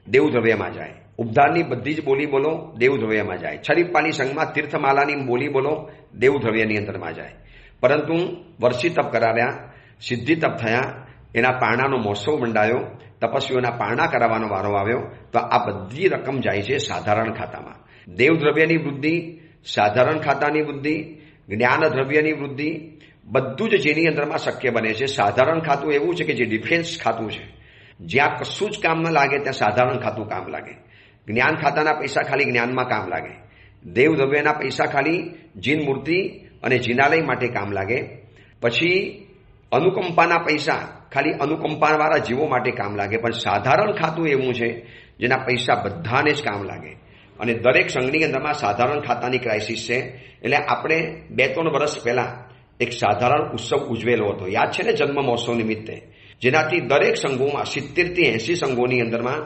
[SPEAKER 1] દેવદ્રવ્યમાં જાય. ઉપધારની બધી જ બોલી બોલો, દેવદ્રવ્યમાં જાય. છરીપાલી સંઘમાં તીર્થમાલાની બોલી બોલો, દેવદ્રવ્યની અંદરમાં જાય. પરંતુ વર્ષી તપ કરાવ્યા, સિદ્ધિ તપ થયા, એના પારણાનો મહોત્સવ મંડાયો, તપસ્વીઓના પારણા કરાવવાનો વારો આવ્યો. તો આ બધી રકમ જાય છે સાધારણ ખાતામાં. દેવદ્રવ્યની વૃદ્ધિ, સાધારણ ખાતાની વૃદ્ધિ, જ્ઞાન દ્રવ્યની વૃદ્ધિ, બધું જ જેની અંદરમાં શક્ય બને છે. સાધારણ ખાતું એવું છે કે જે ડિફેન્સ ખાતું છે. જ્યાં કશું જ કામ ન લાગે ત્યાં સાધારણ ખાતું કામ લાગે. જ્ઞાન ખાતાના પૈસા ખાલી જ્ઞાનમાં કામ લાગે. દેવ દ્રવ્યના પૈસા ખાલી જીન મૂર્તિ અને જીનાલય માટે કામ લાગે. પછી અનુકંપાના પૈસા ખાલી અનુકંપાવાળા જીવો માટે કામ લાગે. પણ સાધારણ ખાતું એવું છે જેના પૈસા બધાને જ કામ લાગે. અને દરેક સંઘની અંદરમાં સાધારણ ખાતાની ક્રાઇસિસ છે. એટલે આપણે 2-3 વર્ષ પહેલા એક સાધારણ ઉત્સવ ઉજવેલો હતો, યાદ છે ને, જન્મ મહોત્સવ નિમિત્તે, જેનાથી દરેક સંઘોમાં 70 થી 80 સંઘોની અંદરમાં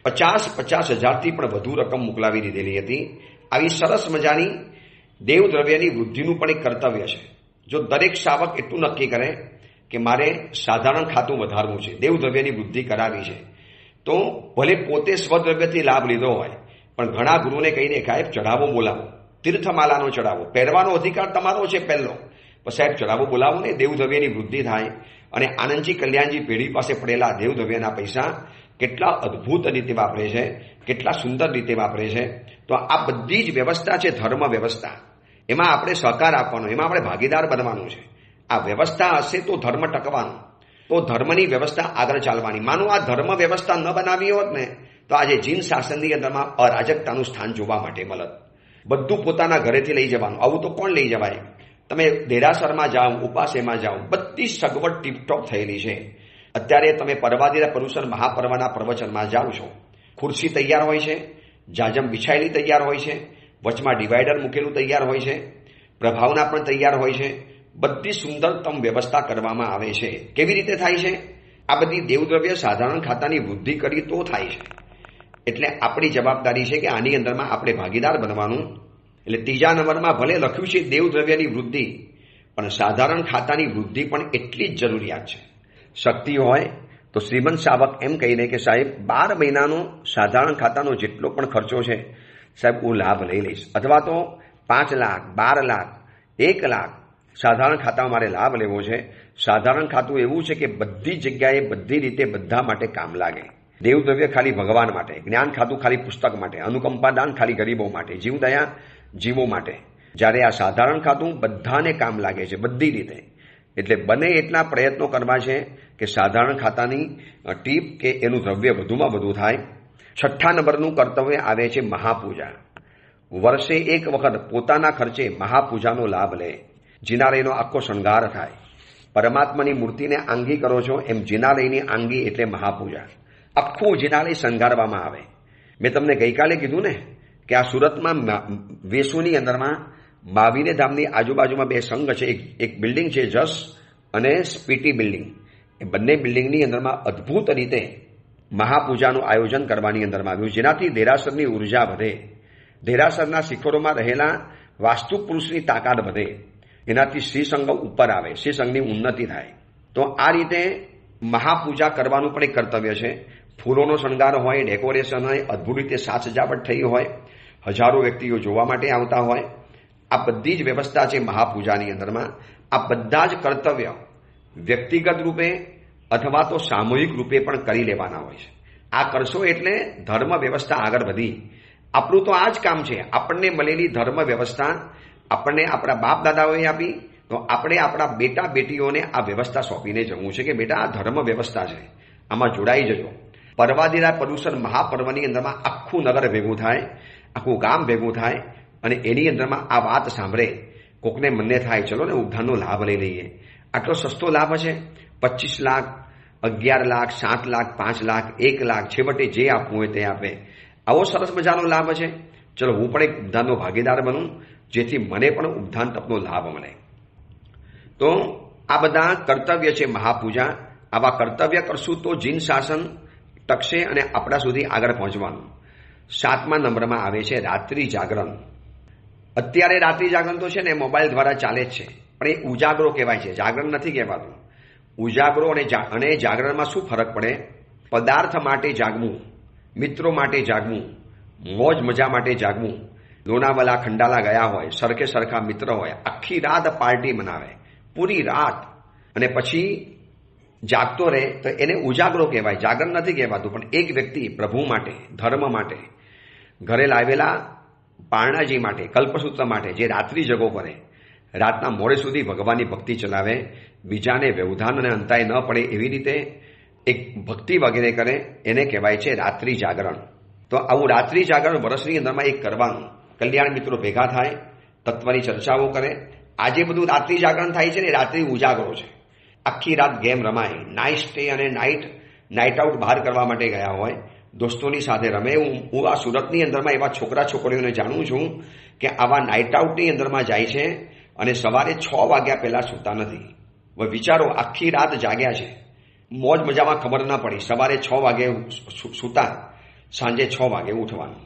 [SPEAKER 1] 50 હજારથી પણ વધુ રકમ મોકલાવી દીધેલી હતી. આવી સરસ મજાની દેવ દ્રવ્યની વૃદ્ધિનું પણ એક કર્તવ્ય છે. જો દરેક શાવક એટલું નક્કી કરે કે મારે સાધારણ ખાતું વધારવું છે, દેવ દ્રવ્યની વૃદ્ધિ કરાવી છે, તો ભલે પોતે સ્વદ્રવ્યથી લાભ લીધો હોય, પણ ઘણા ગુરુને કહીને સાહેબ ચઢાવો બોલાવો, તીર્થમાલાનો ચઢાવો, પહેરવાનો અધિકાર તમારો છે પહેલો, પણ સાહેબ ચઢાવો બોલાવો ને, દેવ દ્રવ્યની વૃદ્ધિ થાય. અને આનંદજી કલ્યાણજી પેઢી પાસે પડેલા દેવ દ્રવ્યના પૈસા કેટલા અદ્ભુત રીતે વાપરે છે, કેટલા સુંદર રીતે વાપરે છે. તો આ બધી જ વ્યવસ્થા છે ધર્મ વ્યવસ્થા. એમાં આપણે સહકાર આપવાનો, એમાં આપણે ભાગીદાર બનવાનું છે. આ વ્યવસ્થા હશે તો ધર્મ ટકવાનો, તો ધર્મની વ્યવસ્થા આગળ ચાલવાની. માનો આ ધર્મ વ્યવસ્થા ન બનાવી હોત ને તો આજે જીન શાસનની અંદરમાં અરાજકતાનું સ્થાન જોવા માટે મળત. બધું પોતાના ઘરેથી લઈ જવાનું. આવું તો કોણ લઈ જવાય? તમે દેરાસરમાં જાઓ, ઉપાસેમાં જાઓ, બધી સગવડ ટીપટોપ થયેલી છે. અત્યારે તમે પરવાદિરા પરુષણ મહાપર્વના પ્રવચનમાં જાઓ છો, ખુરશી તૈયાર હોય છે, જાજમ બિછાયેલી તૈયાર હોય છે, વચમાં ડિવાઈડર મૂકેલું તૈયાર હોય છે, પ્રભાવના પણ તૈયાર હોય છે. બધી સુંદરતમ વ્યવસ્થા કરવામાં આવે છે. કેવી રીતે થાય છે? આ બધી દેવદ્રવ્ય સાધારણ ખાતાની વૃદ્ધિ કરી તો થાય છે. એટલે આપણી જવાબદારી છે કે આની અંદરમાં આપણે ભાગીદાર બનવાનું. એટલે 3જા નંબરમાં ભલે લખ્યું છે દેવદ્રવ્યની વૃદ્ધિ, પણ સાધારણ ખાતાની વૃદ્ધિ પણ એટલી જ જરૂરિયાત છે. શક્તિ હોય તો શ્રીમંત શાવક એમ કહીને કે સાહેબ 12 મહિનાનો સાધારણ ખાતાનો જેટલો પણ ખર્ચો છે સાહેબ હું લાભ લઈ લઈશ, અથવા તો 5 લાખ, 12 લાખ, 1 લાખ સાધારણ ખાતામાં મારે લાભ લેવો છે. સાધારણ ખાતું એવું છે કે બધી જગ્યાએ બધી રીતે બધા માટે કામ લાગે. દેવદ્રવ્ય ખાલી ભગવાન માટે, જ્ઞાન ખાતું ખાલી પુસ્તક માટે, અનુકંપા દાન ખાલી ગરીબો માટે, જીવદયા જીવો માટે. જ્યારે આ સાધારણ ખાતું બધાને કામ લાગે છે બધી રીતે. એટલે બને એટલા પ્રયત્નો કરવા છે કે સાધારણ ખાતાની ટીપ કે એનું દ્રવ્ય વધુમાં વધુ થાય. 6ઠ્ઠા નંબરનું કર્તવ્ય આવે છે મહાપૂજા. વર્ષે એક વખત પોતાના ખર્ચે મહાપૂજાનો લાભ લે. જિનાલયનો આખો શણગાર થાય. પરમાત્માની મૂર્તિને આંગી કરો છો એમ જિનાલયની આંગી એટલે મહાપૂજા. આખું જિનાલય શણગારવામાં આવે. મેં તમને ગઈકાલે કીધું ને કે આ સુરતમાં વેસુની અંદરમાં મહાવીર ધામની આજુબાજુમાં 2 સંઘ છે. એક બિલ્ડિંગ છે જસ અને સ્પીટી બિલ્ડિંગ. એ બંને બિલ્ડિંગની અંદરમાં અદ્ભુત રીતે મહાપૂજાનું આયોજન કરવાની અંદરમાં આવ્યું, જેનાથી દેરાસરની ઉર્જા વધે, દેરાસરના શિખરોમાં રહેલા વાસ્તુ પુરુષની તાકાત વધે, એનાથી શ્રી સંઘ ઉપર આવે, શ્રી સંઘની ઉન્નતિ થાય. તો આ રીતે મહાપૂજા કરવાનું પણ એક કર્તવ્ય છે. ફૂલોનો શણગાર હોય, ડેકોરેશન હોય, અદ્ભુત રીતે સાજ સજાવટ થઈ હોય, હજારો વ્યક્તિઓ જોવા માટે આવતા હોય. આ બધી જ વ્યવસ્થા છે મહાપૂજાની અંદરમાં. આ બધા જ કર્તવ્ય વ્યક્તિગત રૂપે અથવા તો સામૂહિક રૂપે પણ કરી લેવાના હોય છે. આ કરશો એટલે ધર્મ વ્યવસ્થા આગળ વધી. આપણું તો આ જ કામ છે. આપણને મળેલી ધર્મ વ્યવસ્થા આપણને આપણા બાપ દાદાઓએ આપી, તો આપણે આપણા બેટા બેટીઓને આ વ્યવસ્થા સોંપીને જવું છે કે બેટા આ ધર્મ વ્યવસ્થા છે, આમાં જોડાઈ જજો. પરવાદિરા પરુષણ મહાપર્વની અંદરમાં આખું નગર ભેગું થાય, આખું ગામ ભેગું થાય અને એની અંદરમાં આ વાત સાંભળે. કોકને મનને થાય ચલો ને ઉદ્ધાનનો લાભ લઈ લઈએ. આટલો સસ્તો લાભ છે, 25 લાખ, 11 લાખ, 7 લાખ, 5 લાખ, 1 લાખ, છેવટે જે આપવું હોય તે આપે. આવો સરસ મજાનો લાભ છે. ચલો હું પણ એક ઉદ્ધાનનો ભાગીદાર બનું, જેથી મને પણ ઉદ્ધાન તપનો લાભ મળે. તો આ બધા કર્તવ્ય છે મહાપૂજા. આવા કર્તવ્ય કરશું તો જીન શાસન ટકશે અને આપણા સુધી આગળ પહોંચવાનું. 7મા નંબરમાં આવે છે રાત્રિ જાગરણ. અત્યારે રાત્રિ જાગરણ તો છે ને મોબાઈલ દ્વારા ચાલે જ છે, પણ એ ઉજાગરો કહેવાય છે, જાગરણ નથી કહેવાતું. ઉજાગરો અને જાગરણમાં શું ફરક પડે? પદાર્થ માટે જાગવું, મિત્રો માટે જાગવું, મોજ મજા માટે જાગવું. લોનાવાલા ખંડાલા ગયા હોય, સરખે સરખા મિત્ર હોય, આખી રાત પાર્ટી મનાવે, પૂરી રાત, અને પછી જાગતો રહે તો એને ઉજાગરો કહેવાય, જાગરણ નથી કહેવાતું. પણ એક વ્યક્તિ પ્રભુ માટે, ધર્મ માટે, ઘરે લાવેલા પારણાજી માટે, કલ્પસૂત્ર માટે જે રાત્રિ જગો કરે, રાતના મોડે સુધી ભગવાનની ભક્તિ ચલાવે, બીજાને વ્યવધાન અને અંતાય ન પડે એવી રીતે એક ભક્તિ વગેરે કરે, એને કહેવાય છે રાત્રિ જાગરણ. તો આવું રાત્રિ જાગરણ વર્ષની અંદરમાં એક કરવાનું. કલ્યાણ મિત્રો ભેગા થાય, તત્વની ચર્ચાઓ કરે. આજે બધું રાત્રિ જાગરણ થાય છે ને, રાત્રિ ઉજાગરો છે. આખી રાત ગેમ રમાય, નાઇટ સ્ટે અને નાઇટ આઉટ બહાર કરવા માટે ગયા હોય, દોસ્તોની સાથે રમે. હું આ સુરતની અંદરમાં એવા છોકરા છોકરીઓને જાણું છું કે આવા નાઇટ આઉટની અંદરમાં જાય છે અને સવારે 6 વાગ્યા પહેલા સૂતા નથી. હવે વિચારો, આખી રાત જાગ્યા છે, મોજ મજામાં ખબર ના પડી, સવારે 6 વાગે સૂતા, સાંજે 6 વાગે ઉઠવાનું.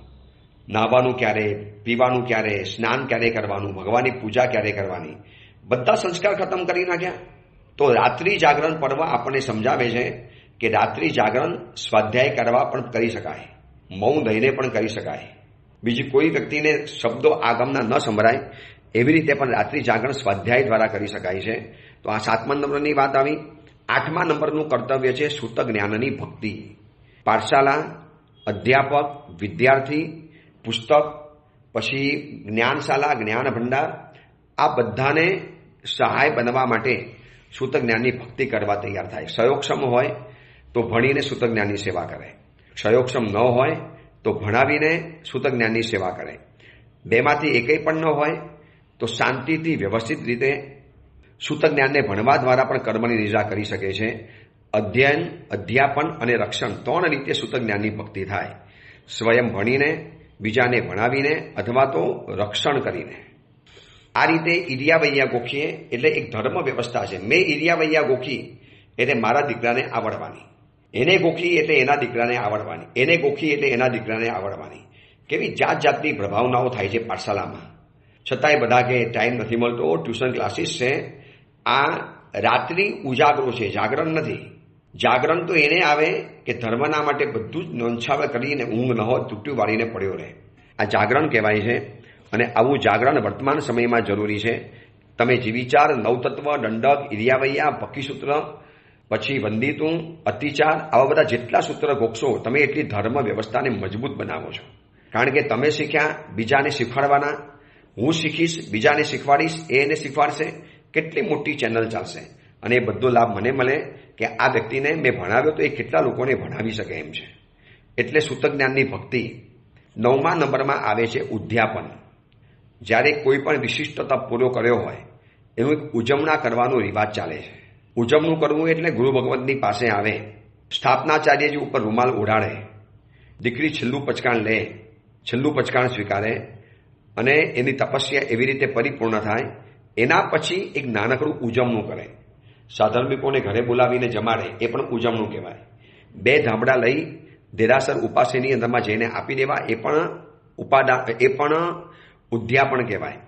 [SPEAKER 1] નાહવાનું ક્યારે, પીવાનું ક્યારે, સ્નાન ક્યારે કરવાનું, ભગવાનની પૂજા ક્યારે કરવાની, બધા સંસ્કાર ખતમ કરી નાખ્યા. તો રાત્રિ જાગરણ પર્વ આપણને સમજાવે છે કે રાત્રિ જાગરણ સ્વાધ્યાય કરવા પણ કરી શકાય, મૌન રહીને પણ કરી શકાય, બીજી કોઈ વ્યક્તિને શબ્દો આગમના ન સંભળાય એવી રીતે પણ રાત્રિ જાગરણ સ્વાધ્યાય દ્વારા કરી શકાય છે. તો આ 7મા નંબરની વાત આવી. 8મા નંબરનું કર્તવ્ય છે સૂતક જ્ઞાનની ભક્તિ. પાઠશાલા, અધ્યાપક, વિદ્યાર્થી, પુસ્તક, પછી જ્ઞાનશાલા, જ્ઞાન ભંડાર, આ બધાને સહાય બનવા માટે સૂતક જ્ઞાનની ભક્તિ કરવા તૈયાર થાય. ક્ષયોક્ષમ હોય તો ભણીને સૂતક જ્ઞાનની સેવા કરે, ક્ષયોક્ષમ ન હોય તો ભણાવીને સૂતક જ્ઞાનની સેવા કરે. બેમાંથી એકેય પણ ન હોય તો શાંતિથી વ્યવસ્થિત રીતે સૂતક જ્ઞાનને ભણવા દ્વારા પણ કર્મની નિદ્રા કરી શકે છે. અધ્યયન, અધ્યાપન અને રક્ષણ 3 રીતે સૂતક જ્ઞાનની ભક્તિ થાય. સ્વયં ભણીને, બીજાને ભણાવીને અથવા તો રક્ષણ કરીને. આ રીતે ઇરિયાવૈયા ગોખીએ એટલે એક ધર્મ વ્યવસ્થા છે. મેં ઇરિયાવૈયા ગોખી એટલે મારા દીકરાને આવડવાની, એને ગોખી એટલે એના દીકરાને આવડવાની, એને ગોખી એટલે એના દીકરાને આવડવાની. કેવી જાત જાતની પ્રભાવનાઓ થાય છે પાઠશાલામાં. છતાંય બધા કે ટાઈમ નથી મળતો, ટ્યુશન ક્લાસીસ છે. આ રાત્રિ ઉજાગરો છે, જાગરણ નથી. જાગરણ તો એને આવે કે ધર્મના માટે બધું જ નોંછાવે કરીને ઊંઘ ન હોય, તૂટ્યું વાળીને પડ્યો રહે. આ જાગરણ કહેવાય છે. અને આવું જાગરણ વર્તમાન સમયમાં જરૂરી છે. તમે જીવિચાર, નવતત્વ, દંડક, ઇરિયાવૈયા, પક્કીસૂત્ર, પછી વંદિતું, અતિચાર, આવા બધા જેટલા સૂત્ર ગોખશો તમે એટલી ધર્મ વ્યવસ્થાને મજબૂત બનાવો છો. કારણ કે તમે શીખ્યા, બીજાને શીખવાડવાના. હું શીખીશ, બીજાને શીખવાડીશ, એ એને શીખવાડશે. કેટલી મોટી ચેનલ ચાલશે અને એ બધો લાભ મને મળે કે આ વ્યક્તિને મેં ભણાવ્યો તો એ કેટલા લોકોને ભણાવી શકે એમ છે. એટલે સૂતક જ્ઞાનની ભક્તિ. 9મા નંબરમાં આવે છે ઉદ્યાપન. જ્યારે કોઈ પણ વિશિષ્ટ તપ પૂરો કર્યો હોય એનું એક ઉજવણા કરવાનો રિવાજ ચાલે છે. ઉજવણું કરવું એટલે ગુરુ ભગવંતની પાસે આવે, સ્થાપનાચાર્યજી ઉપર રૂમાલ ઓઢાડે, દીકરી છેલ્લું પચકાણ લે, છેલ્લું પચકાણ સ્વીકારે અને એની તપસ્યા એવી રીતે પરિપૂર્ણ થાય. એના પછી એક નાનકડું ઉજવણું કરે, સાધર્મિકોને ઘરે બોલાવીને જમાડે, એ પણ ઉજવણું કહેવાય. 2 ધાબળા લઈ દેરાસર ઉપાસેની અંદરમાં જઈને આપી દેવા, એ પણ ઉદ્યાપન કહેવાય.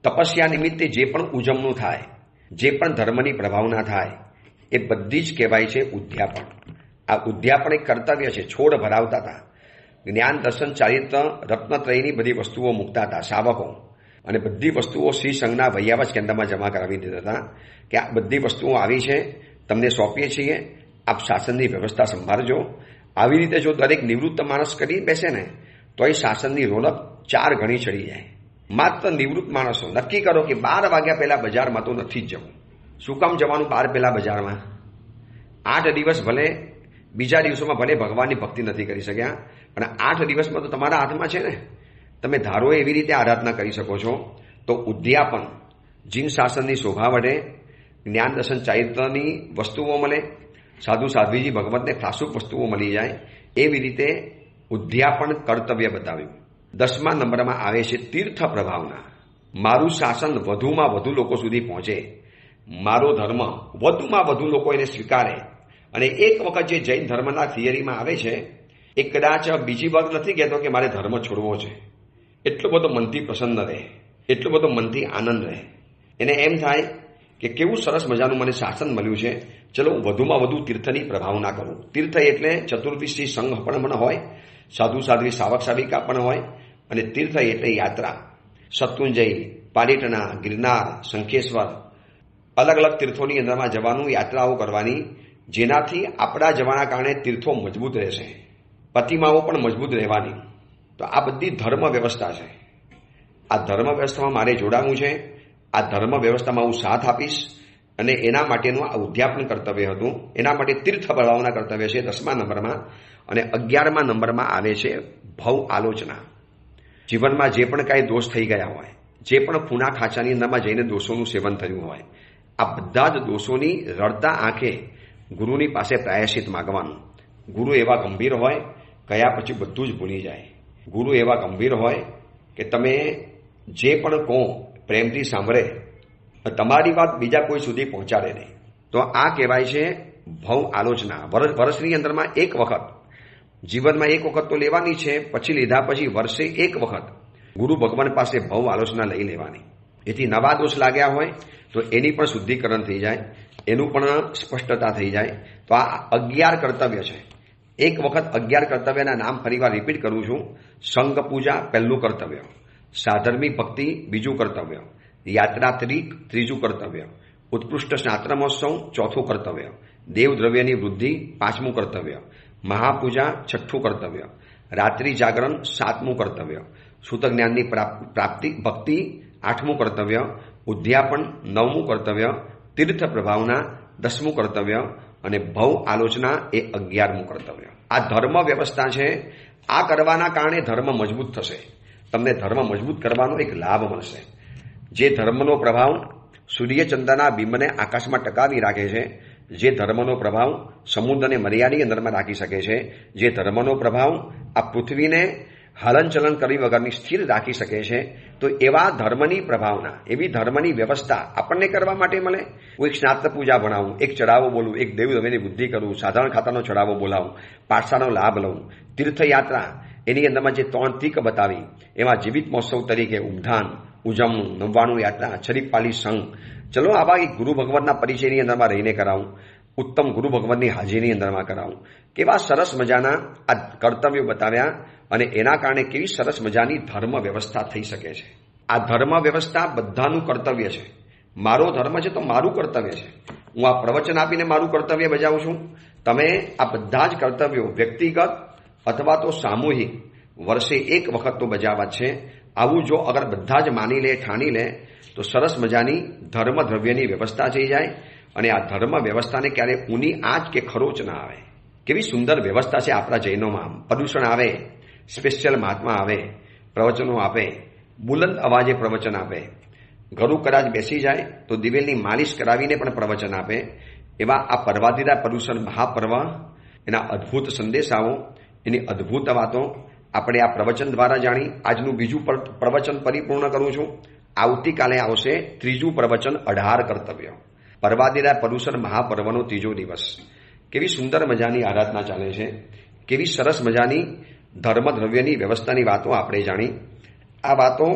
[SPEAKER 1] તપસ્યા નિમિત્તે જે પણ ઉજવણું થાય, જે પણ ધર્મની પ્રભાવના થાય, એ બધી જ કહેવાય છે ઉદ્યાપન. આ ઉદ્યાપન એક કર્તવ્ય છે. છોડ ભરાવતા હતા, જ્ઞાન, દર્શન, ચારિત્ર, રત્નત્રયની બધી વસ્તુઓ મૂકતા હતા સાવકો, અને બધી વસ્તુઓ શ્રી સંઘના વૈયાવજ કેન્દ્રમાં જમા કરાવી દીધા હતા કે આ બધી વસ્તુઓ આવી છે, તમને સોંપીએ છીએ, આપ શાસનની વ્યવસ્થા સંભાળજો. આવી રીતે જો દરેક નિવૃત્ત માણસ કરી બેસે ને તો એ શાસનની રોનક 4 ગણી ચડી જાય. માત્ર નિવૃત્ત માણસો નક્કી કરો કે 12 વાગ્યા પહેલા બજારમાં તો નથી જ જવું. શું કામ જવાનું 12 પહેલા બજારમાં? 8 દિવસ ભલે, બીજા દિવસોમાં ભલે ભગવાનની ભક્તિ નથી કરી શક્યા, પણ 8 દિવસમાં તો તમારા હાથમાં છે ને. તમે ધારો એવી રીતે આરાધના કરી શકો છો. તો ઉદ્યાપન, જીન શાસનની શોભા વધે, જ્ઞાન, દર્શન, ચારિત્રની વસ્તુઓ મળે, સાધુ સાધ્વીજી ભગવતને ખાસુક વસ્તુઓ મળી જાય. એવી રીતે ઉદ્યાપન કર્તવ્ય બતાવ્યું. 10મા નંબરમાં આવે છે તીર્થ પ્રભાવના. મારું શાસન વધુમાં વધુ લોકો સુધી પહોંચે, મારો ધર્મ વધુમાં વધુ લોકો એને સ્વીકારે. અને એક વખત જે જૈન ધર્મના થિયરીમાં આવે છે, એ કદાચ બીજી વાર નથી કહેતો કે મારે ધર્મ છોડવો છે. એટલો બધો મનથી પ્રસન્ન રહે, એટલો બધો મનથી આનંદ રહે. એને એમ થાય કે કેવું સરસ મજાનું મને શાસન મળ્યું છે, ચલો વધુમાં વધુ તીર્થની પ્રભાવના કરું. તીર્થ એટલે ચતુર્વિશી સંઘ પણ હોય, સાધુ સાધ્વી સાવક સાવિકા પણ હોય, અને તીર્થ એટલે યાત્રા. શત્રુંજય, પાલીટના, ગિરનાર, શંખેશ્વર, અલગ અલગ તીર્થોની અંદરમાં જવાનું, યાત્રાઓ કરવાની, જેનાથી આપણા જવાના કારણે તીર્થો મજબૂત રહેશે, પ્રતિમાઓ પણ મજબૂત રહેવાની. તો આ બધી ધર્મ વ્યવસ્થા છે. આ ધર્મ વ્યવસ્થામાં મારે જોડાવું છે. આ ધર્મ વ્યવસ્થામાં હું સાથ આપીશ અને એના માટેનું આ ઉદ્યાપન કર્તવ્ય હતું. એના માટે તીર્થ પ્રભાવના કર્તવ્ય છે 10મા નંબરમાં. અને 11મા નંબરમાં આવે છે ભવ આલોચના. જીવનમાં જે પણ કાંઈ દોષ થઈ ગયા હોય, જે પણ ખૂના ખાંચાની અંદરમાં જઈને દોષોનું સેવન થયું હોય, આ બધા જ દોષોની રડતા આંખે ગુરુની પાસે પ્રાયશ્ચિત માગવાનું. ગુરુ એવા ગંભીર હોય, કયા પછી બધું જ ભૂલી જાય. ગુરુ એવા ગંભીર હોય કે તમે જે પણ કહો પ્રેમથી સાંભળે, તમારી વાત બીજા કોઈ સુધી પહોંચાડે નહીં. તો આ કહેવાય છે ભવ આલોચના. વર્ષની અંદરમાં એક વખત, જીવનમાં એક વખત તો લેવાની છે, પછી લીધા પછી વર્ષે એક વખત ગુરુ ભગવાન પાસે ભવ આલોચના લઈ લેવાની. એથી નવા દોષ લાગ્યા હોય તો એની પણ શુદ્ધિકરણ થઈ જાય, એનું પણ સ્પષ્ટતા થઈ જાય. તો આ 11 કર્તવ્ય છે. એક વખત 11 કર્તવ્યના નામ ફરીવાર રિપીટ કરું છું. સંઘ પૂજા પહેલું કર્તવ્ય, સાધર્મિક ભક્તિ બીજું કર્તવ્ય, યાત્રાત્રિક ત્રીજું કર્તવ્ય, ઉત્કૃષ્ટ સ્નાત્ર મહોત્સવ ચોથું કર્તવ્ય, દેવ દ્રવ્યની વૃદ્ધિ પાંચમું કર્તવ્ય, મહાપૂજા છઠ્ઠું કર્તવ્ય, રાત્રિ જાગરણ સાતમું કર્તવ્ય, સૂત જ્ઞાનની પ્રાપ્તિ ભક્તિ આઠમું કર્તવ્ય, ઉદ્યાપન નવમું કર્તવ્ય, તીર્થ પ્રભાવના 10મું કર્તવ્ય અને ભવ આલોચના એ 11મું કર્તવ્ય. આ ધર્મ વ્યવસ્થા છે. આ કરવાના કારણે ધર્મ મજબૂત થશે. તમને ધર્મ મજબૂત કરવાનો એક લાભ મળશે. જે ધર્મનો પ્રભાવ સૂર્યચંદ્રના બિંબને આકાશમાં ટકાવી રાખે છે, જે ધર્મનો પ્રભાવ સમુદ્રને મર્યાદાની અંદરમાં રાખી શકે છે, જે ધર્મનો પ્રભાવ આ પૃથ્વીને હલનચલન કરી વગરની સ્થિર રાખી શકે છે, તો એવા ધર્મની પ્રભાવના, એવી ધર્મની વ્યવસ્થા આપણને કરવા માટે મળે. હું એક સ્નાત્ર પૂજા ભણાવું, એક ચડાવો બોલું, એક દેવ દ્રવ્યની વૃદ્ધિ કરું, સાધારણ ખાતાનો ચડાવો બોલાવું, પાઠશાળાનો લાભ લઉં, તીર્થયાત્રા એની અંદરમાં જે 3 તીક બતાવી એમાં જીવિત મહોત્સવ તરીકે ઉમધાન, ઉજમણું, 99 યાત્રા, છરીપાલી સંઘ, ચલો આવા એક ગુરુ ભગવાનના પરિચયની અંદરમાં રહીને કરાવું, ઉત્તમ ગુરુ ભગવાનની હાજરીની અંદરમાં કરાવું. કેવા સરસ મજાના આ કર્તવ્યો બતાવ્યા અને એના કારણે કેવી સરસ મજાની ધર્મ વ્યવસ્થા થઈ શકે છે. આ ધર્મ વ્યવસ્થા બધાનું કર્તવ્ય છે. મારો ધર્મ છે તો મારું કર્તવ્ય છે. હું આ પ્રવચન આપીને મારું કર્તવ્ય બજાવું છું. તમે આ બધા જ કર્તવ્યો વ્યક્તિગત અથવા તો સામૂહિક વર્ષે એક વખત તો બજાવવા છે. આવું જો અગર બધા જ માની લે, ઠાણી લે તો સરસ મજાની ધર્મ દ્રવ્યની વ્યવસ્થા થઈ જાય અને આ ધર્મ વ્યવસ્થાને ક્યારે ઊની આંચ કે ખરોચ ના આવે. કેવી સુંદર વ્યવસ્થા છે આપણા જૈનોમાં. પ્રદૂષણ આવે, સ્પેશિયલ મહાત્મા આવે, પ્રવચનો આપે, બુલંદ અવાજે પ્રવચન આપે, ઘરુ કદાચ બેસી જાય તો દિવેલની માલિશ કરાવીને પણ પ્રવચન આપે. એવા આ પર્વાધિરા પ્રદૂષણ મહાપર્વ, એના અદ્ભુત સંદેશાઓ, એની અદ્ભુત વાતો આપણે આ પ્રવચન દ્વારા જાણી આજનું બીજું પ્રવચન પરિપૂર્ણ કરું છું. આવતીકાલે આવશે ત્રીજું પ્રવચન 18 કર્તવ્ય, પર્વાધિરા પ્રદૂષણ મહાપર્વનો ત્રીજો દિવસ. કેવી સુંદર મજાની આરાધના ચાલે છે, કેવી સરસ મજાની ધર્મ દ્રવ્યની વ્યવસ્થાની વાતો આપણે જાણી. આ વાતો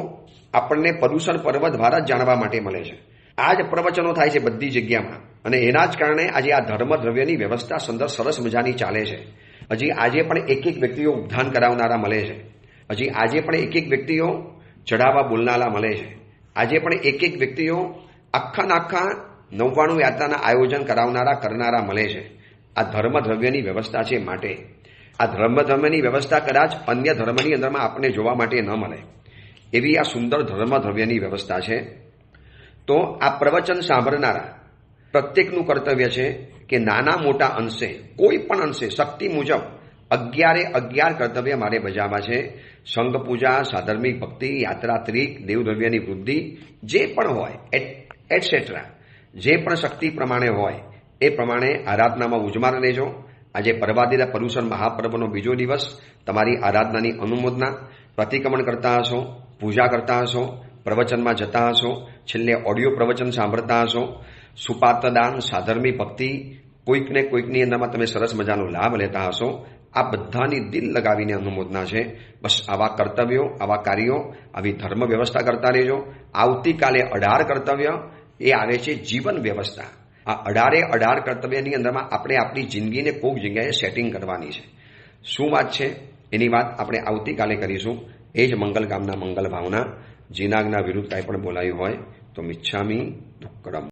[SPEAKER 1] આપણને પ્રદૂષણ પર્વ દ્વારા જાણવા માટે મળે છે. આ જ પ્રવચનો થાય છે બધી જગ્યામાં અને એના જ કારણે આજે આ ધર્મ દ્રવ્યની વ્યવસ્થા સુંદર સરસ મજાની ચાલે છે. હજી આજે પણ એક વ્યક્તિઓ ઉદ્ધાન કરાવનારા મળે છે. હજી આજે પણ એક વ્યક્તિઓ ચઢાવા બોલનારા મળે છે. આજે પણ એક વ્યક્તિઓ આખા 99 યાત્રાના આયોજન કરનારા મળે છે. આ ધર્મ દ્રવ્યની વ્યવસ્થા છે. માટે આ ધર્મ દ્રવ્યની વ્યવસ્થા કદાચ અન્ય ધર્મની અંદરમાં આપણને જોવા માટે ન મળે એવી આ સુંદર ધર્મ દ્રવ્યની વ્યવસ્થા છે. તો આ પ્રવચન સાંભળનારા પ્રત્યેકનું કર્તવ્ય છે કે નાના મોટા અંશે, કોઈ પણ અંશે શક્તિ મુજબ 11 કર્તવ્ય મારે બજાવવા છે. સંઘ પૂજા, સાધર્મિક ભક્તિ, યાત્રાત્રિક, દેવદ્રવ્યની વૃદ્ધિ, જે પણ હોય એટસેટ્રા, જે પણ શક્તિ પ્રમાણે હોય એ પ્રમાણે આરાધનામાં ઉજમાર લેજો. આજે પર્વાધિરા પ્રદૂષણ મહાપર્વનો બીજો દિવસ. તમારી આરાધનાની અનુમોદના, પ્રતિક્રમણ કરતા હશો, પૂજા કરતા હશો, પ્રવચનમાં જતા હશો, છેલ્લે ઓડિયો પ્રવચન સાંભળતા હશો, સુપાત્રદાન, સાધર્મિક ભક્તિ, કોઈકને કોઈકની અંદરમાં તમે સરસ મજાનો લાભ લેતા હશો. આ બધાની દિલ લગાવીને અનુમોદના છે. બસ આવા કર્તવ્યો, આવા કાર્યો, આવી ધર્મ વ્યવસ્થા કરતા રહેજો. આવતીકાલે 18 કર્તવ્ય એ આવે છે જીવન વ્યવસ્થા. આ 18 કર્તવ્યની અંદરમાં આપણે આપણી જિંદગીને કોઈક જગ્યાએ સેટિંગ કરવાની છે. શું વાત છે એની વાત આપણે આવતીકાલે કરીશું. એ જ મંગલ કામના મંગલ ભાવના. જીનાગના વિરુદ્ધ કાંઈ પણ બોલાયું હોય તો મિચ્છામી દુક્કડમ.